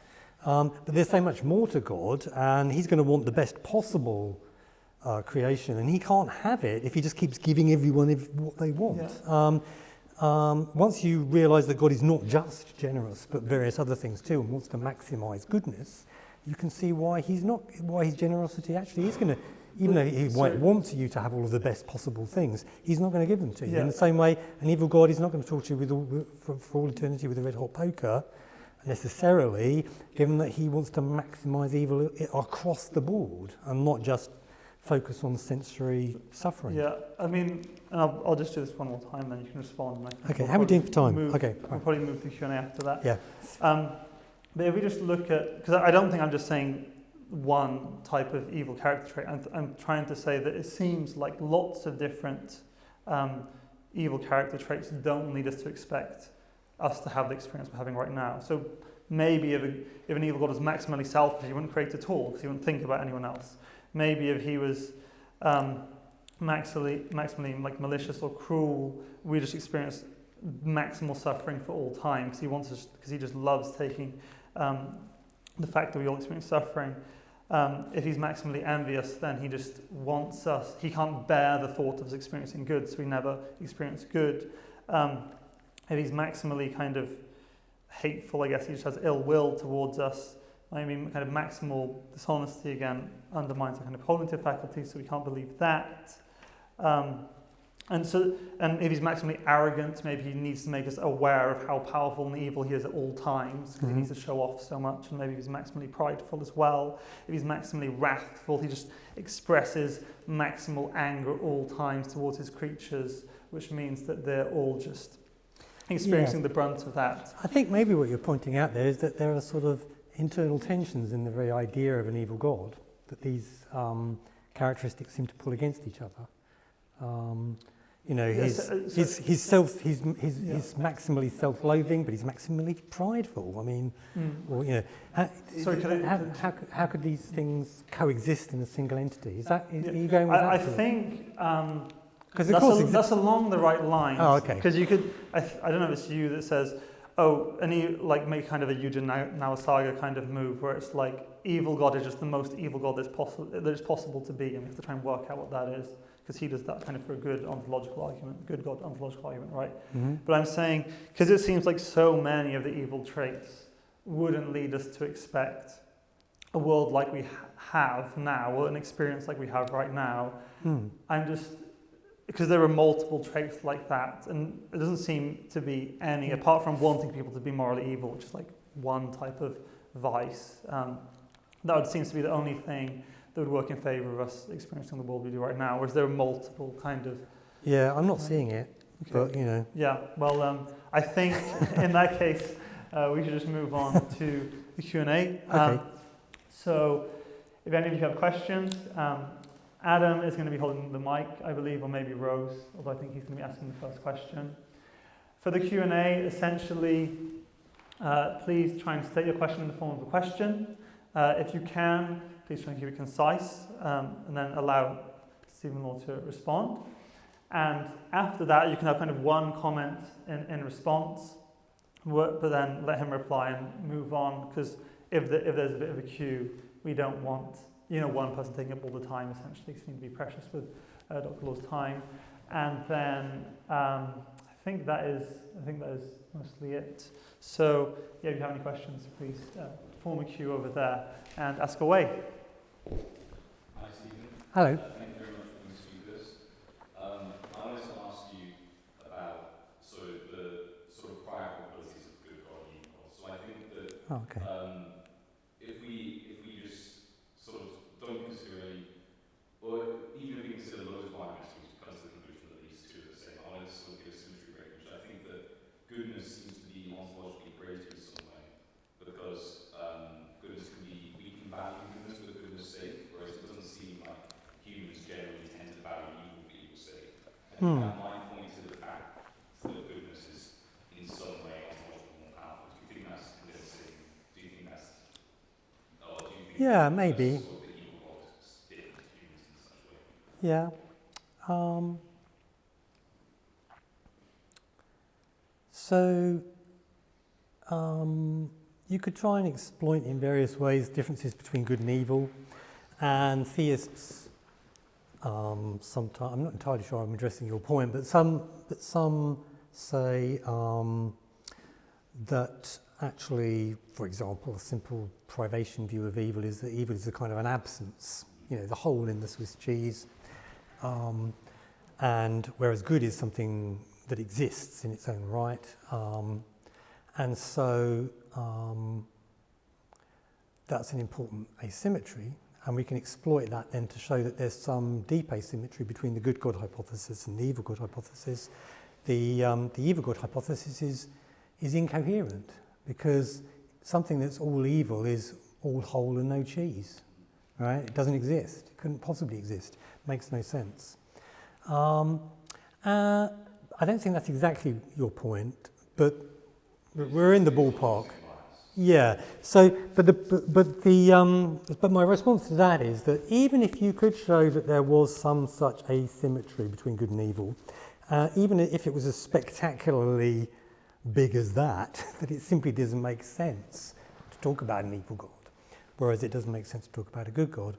but there's so much more to God, and he's going to want the best possible creation, and he can't have it if he just keeps giving everyone what they want. Yeah. Once you realise that God is not just generous, but various other things too, and wants to maximise goodness, you can see why his generosity actually is going to even though he might want you to have all of the best possible things, he's not going to give them to you. In the same way, an evil God is not going to torture you for all eternity with a red hot poker, necessarily, given that he wants to maximise evil across the board and not just focus on sensory suffering. Yeah, I mean, and I'll just do this one more time, then you can respond. Okay, how are we doing for time? We'll probably move to Q&A after that. Yeah. But if we just look at, because I don't think I'm just saying one type of evil character trait. I'm trying to say that it seems like lots of different evil character traits don't lead us to expect us to have the experience we're having right now. So maybe if an evil god was maximally selfish, he wouldn't create at all because he wouldn't think about anyone else. Maybe if he was maximally like malicious or cruel, we just experience maximal suffering for all time because he just loves taking the fact that we all experience suffering. If he's maximally envious, then he just wants us. He can't bear the thought of us experiencing good, so we never experience good. If he's maximally kind of hateful, I guess he just has ill will towards us. I mean, kind of maximal dishonesty again undermines our kind of cognitive faculties, so we can't believe that. And if he's maximally arrogant, maybe he needs to make us aware of how powerful and evil he is at all times, because he needs to show off so much. And maybe he's maximally prideful as well. If he's maximally wrathful, he just expresses maximal anger at all times towards his creatures, which means that they're all just experiencing the brunt of that. I think maybe what you're pointing out there is that there are sort of internal tensions in the very idea of an evil god, that these characteristics seem to pull against each other. He's maximally self-loathing, but he's maximally prideful. I mean, how could these things coexist in a single entity? Are you going with that? I think because that's along the right lines. Oh, okay. Because you could, I don't know if it's you that says, make kind of a Yuja Nawasaga kind of move where it's like evil god is just the most evil god that's possible to be, and we have to try and work out what that is. Because he does that kind of for a good ontological argument, good God ontological argument, right? Mm-hmm. But I'm saying, because it seems like so many of the evil traits wouldn't lead us to expect a world like we have now, or an experience like we have right now. I'm just, because there are multiple traits like that, and it doesn't seem to be any, apart from wanting people to be morally evil, which is like one type of vice, that seems to be the only thing that would work in favour of us experiencing the world we do right now, or is there multiple kind of... Yeah, I'm not seeing it, but Yeah, well, I think in that case, we should just move on to the Q&A. Okay. So, if any of you have questions, Adam is going to be holding the mic, I believe, or maybe Rose, although I think he's going to be asking the first question. For the Q&A, essentially, please try and state your question in the form of a question. If you can, please try and keep it concise, and then allow Stephen Law to respond. And after that, you can have kind of one comment in response, but then let him reply and move on, because if there's a bit of a queue, we don't want one person taking up all the time, essentially, because we need to be precious with Dr. Law's time. And then I think that is mostly it. So, if you have any questions, please form a queue over there and ask away. Hi, Stephen. Hello. Thank you very much for being speakers. I wanted to ask you about the sort of prior probabilities of good God and evil. So I think that if we just sort of don't consider any, or even if we consider loads of arguments, we come to the conclusion that these two are the same. I wanted to sort of give a symmetry break, which I think that goodness seems to be ontologically praised in some way, because goodness can be, we can value goodness for goodness sake, whereas it doesn't seem like humans generally tend to value evil for evil's sake. And that might point to the fact that goodness is in some way ontologically more powerful. Do you think that's convincing? Do you think that's, or do you think maybe. Sort of the evil God is different to humans in such a way? Yeah. You could try and exploit in various ways differences between good and evil, and theists sometimes, I'm not entirely sure I'm addressing your point, but some say that actually, for example, a simple privation view of evil is that evil is a kind of an absence. the hole in the Swiss cheese. And whereas good is something that exists in its own right. And so that's an important asymmetry. And we can exploit that then to show that there's some deep asymmetry between the good God hypothesis and the evil God hypothesis. The evil God hypothesis is incoherent because something that's all evil is all whole and no cheese, right? It doesn't exist. It couldn't possibly exist. Makes no sense. I don't think that's exactly your point, but we're in the ballpark. Yeah. So, but my response to that is that even if you could show that there was some such asymmetry between good and evil, even if it was as spectacularly big as that it simply doesn't make sense to talk about an evil God, whereas it doesn't make sense to talk about a good God.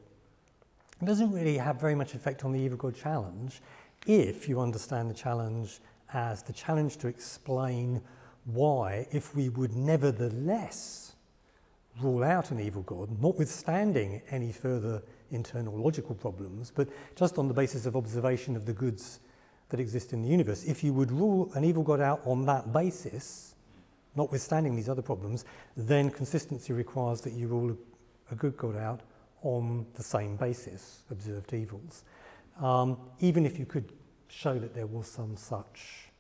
It doesn't really have very much effect on the evil God challenge if you understand the challenge as the challenge to explain why, if we would nevertheless rule out an evil God, notwithstanding any further internal logical problems, but just on the basis of observation of the goods that exist in the universe, if you would rule an evil God out on that basis, notwithstanding these other problems, then consistency requires that you rule a good God out on the same basis, observed evils. Even if you could show that there was some such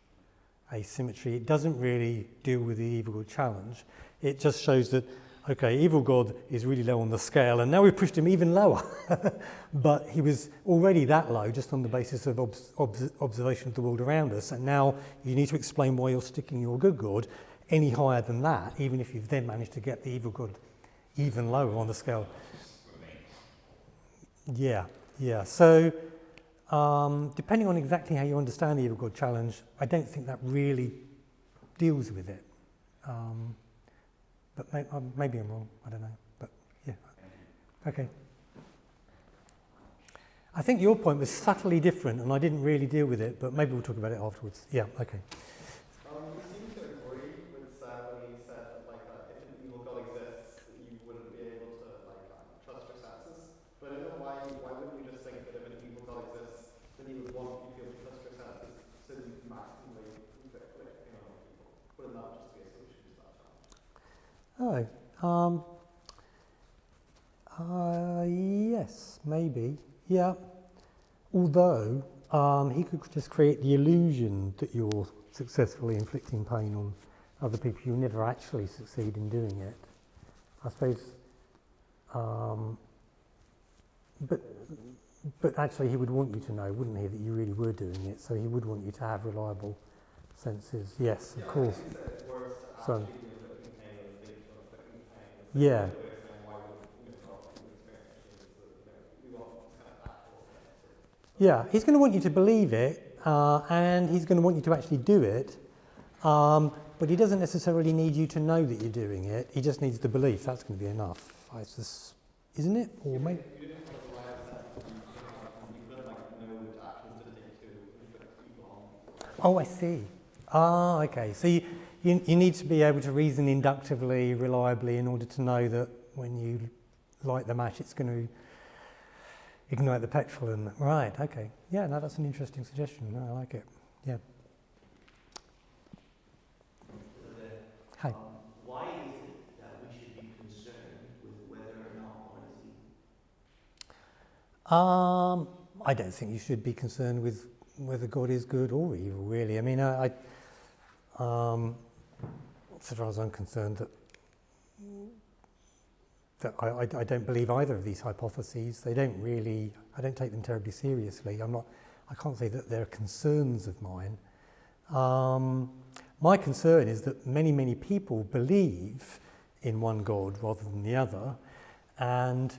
asymmetry, it doesn't really deal with the evil God challenge. It just shows that, okay, evil God is really low on the scale, and now we've pushed him even lower. But he was already that low just on the basis of observation of the world around us, and now you need to explain why you're sticking your good God any higher than that, even if you've then managed to get the evil God even lower on the scale. Yeah. So, depending on exactly how you understand the evil God challenge, I don't think that really deals with it. But maybe I'm wrong, I don't know. But yeah. Okay. I think your point was subtly different, and I didn't really deal with it, but maybe we'll talk about it afterwards. Yeah, okay. You seem to agree with Sam when he said that if an evil God exists, you wouldn't be able to trust your senses. But I don't know why wouldn't you just think that if an evil God exists, then you would want you to be able to trust your senses so that you can maximally inflict pain on other people? Wouldn't that just be a solution to that challenge? Yes, maybe. Yeah. Although he could just create the illusion that you're successfully inflicting pain on other people. You never actually succeed in doing it. I suppose. But actually, he would want you to know, wouldn't he, that you really were doing it? So he would want you to have reliable senses. Yes, of course. So. Yeah. Yeah, he's going to want you to believe it, and he's going to want you to actually do it, but he doesn't necessarily need you to know that you're doing it. He just needs the belief. That's going to be enough, isn't it? Or maybe. Oh, I see. Okay. So you need to be able to reason inductively, reliably, in order to know that when you light the match, it's going to ignite the petrol. And right. Okay. Yeah. No, that's an interesting suggestion. No, I like it. Yeah. Hi. Why is it that we should be concerned with whether or not one is evil? I don't think you should be concerned with whether God is good or evil, really. I mean, I so far as I'm concerned, that I don't believe either of these hypotheses. I don't take them terribly seriously. I can't say that they're concerns of mine. My concern is that many people believe in one God rather than the other, and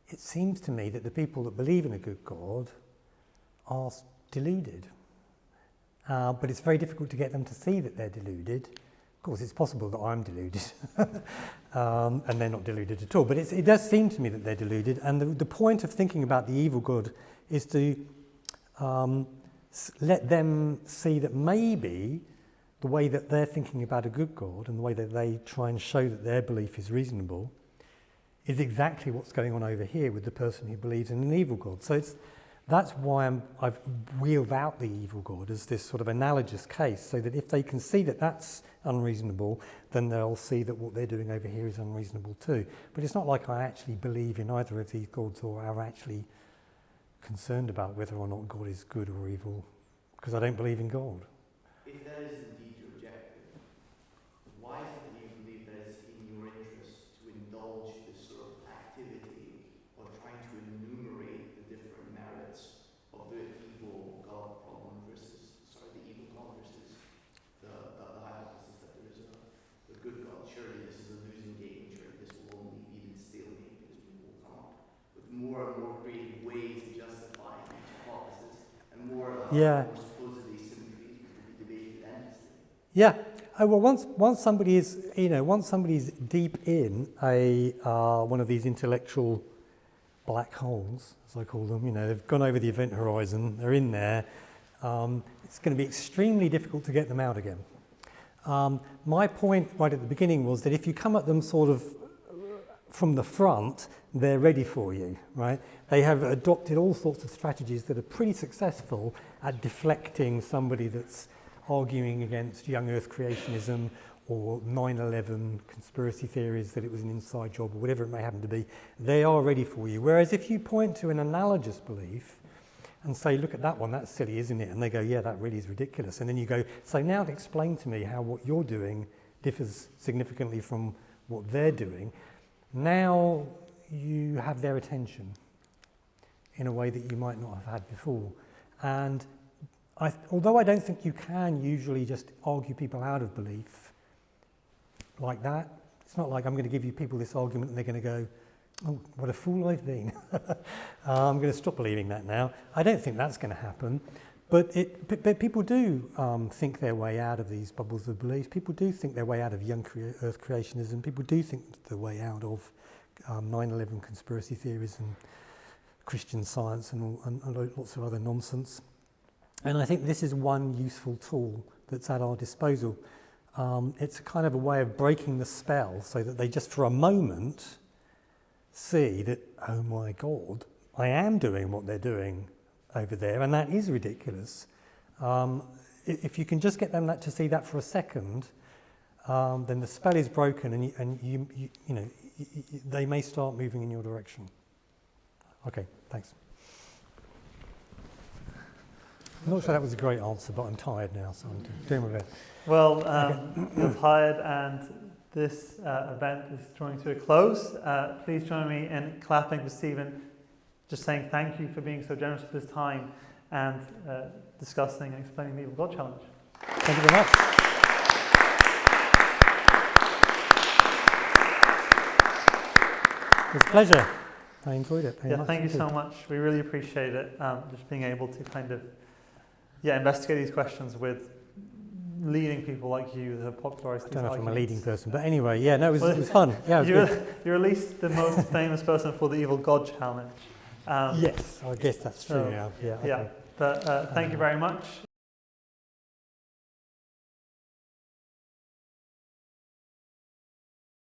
it seems to me that the people that believe in a good God are deluded. But it's very difficult to get them to see that they're deluded. Of course, it's possible that I'm deluded, and they're not deluded at all. But it does seem to me that they're deluded. And the point of thinking about the evil God is to let them see that maybe the way that they're thinking about a good God and the way that they try and show that their belief is reasonable is exactly what's going on over here with the person who believes in an evil God. So that's why I've wheeled out the evil God as this sort of analogous case, so that if they can see that that's unreasonable, then they'll see that what they're doing over here is unreasonable too. But it's not like I actually believe in either of these gods, or are actually concerned about whether or not God is good or evil, because I don't believe in God. If that is indeed your objective, why is it that you believe that it's in your interest to indulge this sort of activity of trying to enumerate the different merits of the evil God problem versus, the evil God versus the hypothesis that there is a good God? Surely this is a losing game, surely this will only be in stalemate, because people will come up with more and more creative ways to justify each hypothesis, and more supposedly symmetries which will be debated endlessly. Yeah. Oh, well, once somebody is, once somebody's deep in a one of these intellectual black holes, as I call them, they've gone over the event horizon, they're in there. It's going to be extremely difficult to get them out again. My point right at the beginning was that if you come at them sort of from the front, they're ready for you, right? They have adopted all sorts of strategies that are pretty successful at deflecting somebody that's arguing against young earth creationism or 9/11 conspiracy theories that it was an inside job or whatever it may happen to be. They are ready for you. Whereas if you point to an analogous belief and say, look at that one, that's silly, isn't it? And they go, yeah, that really is ridiculous. And then you go, so now explain to me how what you're doing differs significantly from what they're doing. Now you have their attention in a way that you might not have had before. And although I don't think you can usually just argue people out of belief like that, it's not like I'm going to give you people this argument and they're going to go, oh, what a fool I've been. I'm going to stop believing that now. I don't think that's going to happen. But people do think their way out of these bubbles of belief. People do think their way out of young earth creationism. People do think their way out of 9/11 conspiracy theories and Christian Science and lots of other nonsense. And I think this is one useful tool that's at our disposal. It's kind of a way of breaking the spell so that they just for a moment see that, oh my God, I am doing what they're doing over there, and that is ridiculous. If you can just get them to see that for a second, then the spell is broken, and you they may start moving in your direction. Okay, thanks. I'm not sure that was a great answer, but I'm tired now, so I'm doing my best. Well, you're tired, and this event is drawing to a close. Please join me in clapping for Stephen, just saying thank you for being so generous with his time and discussing and explaining the Evil God Challenge. Thank you very much. It was a pleasure. I enjoyed it very much. Thank you so much. We really appreciate it. Just being able to kind of investigate these questions with leading people like you that have popularised these arguments. I don't know if I'm a leading person, but anyway, it was fun. Yeah, you're at least the most famous person for the Evil God Challenge. Yes, I guess that's true. Yeah. But thank you very much.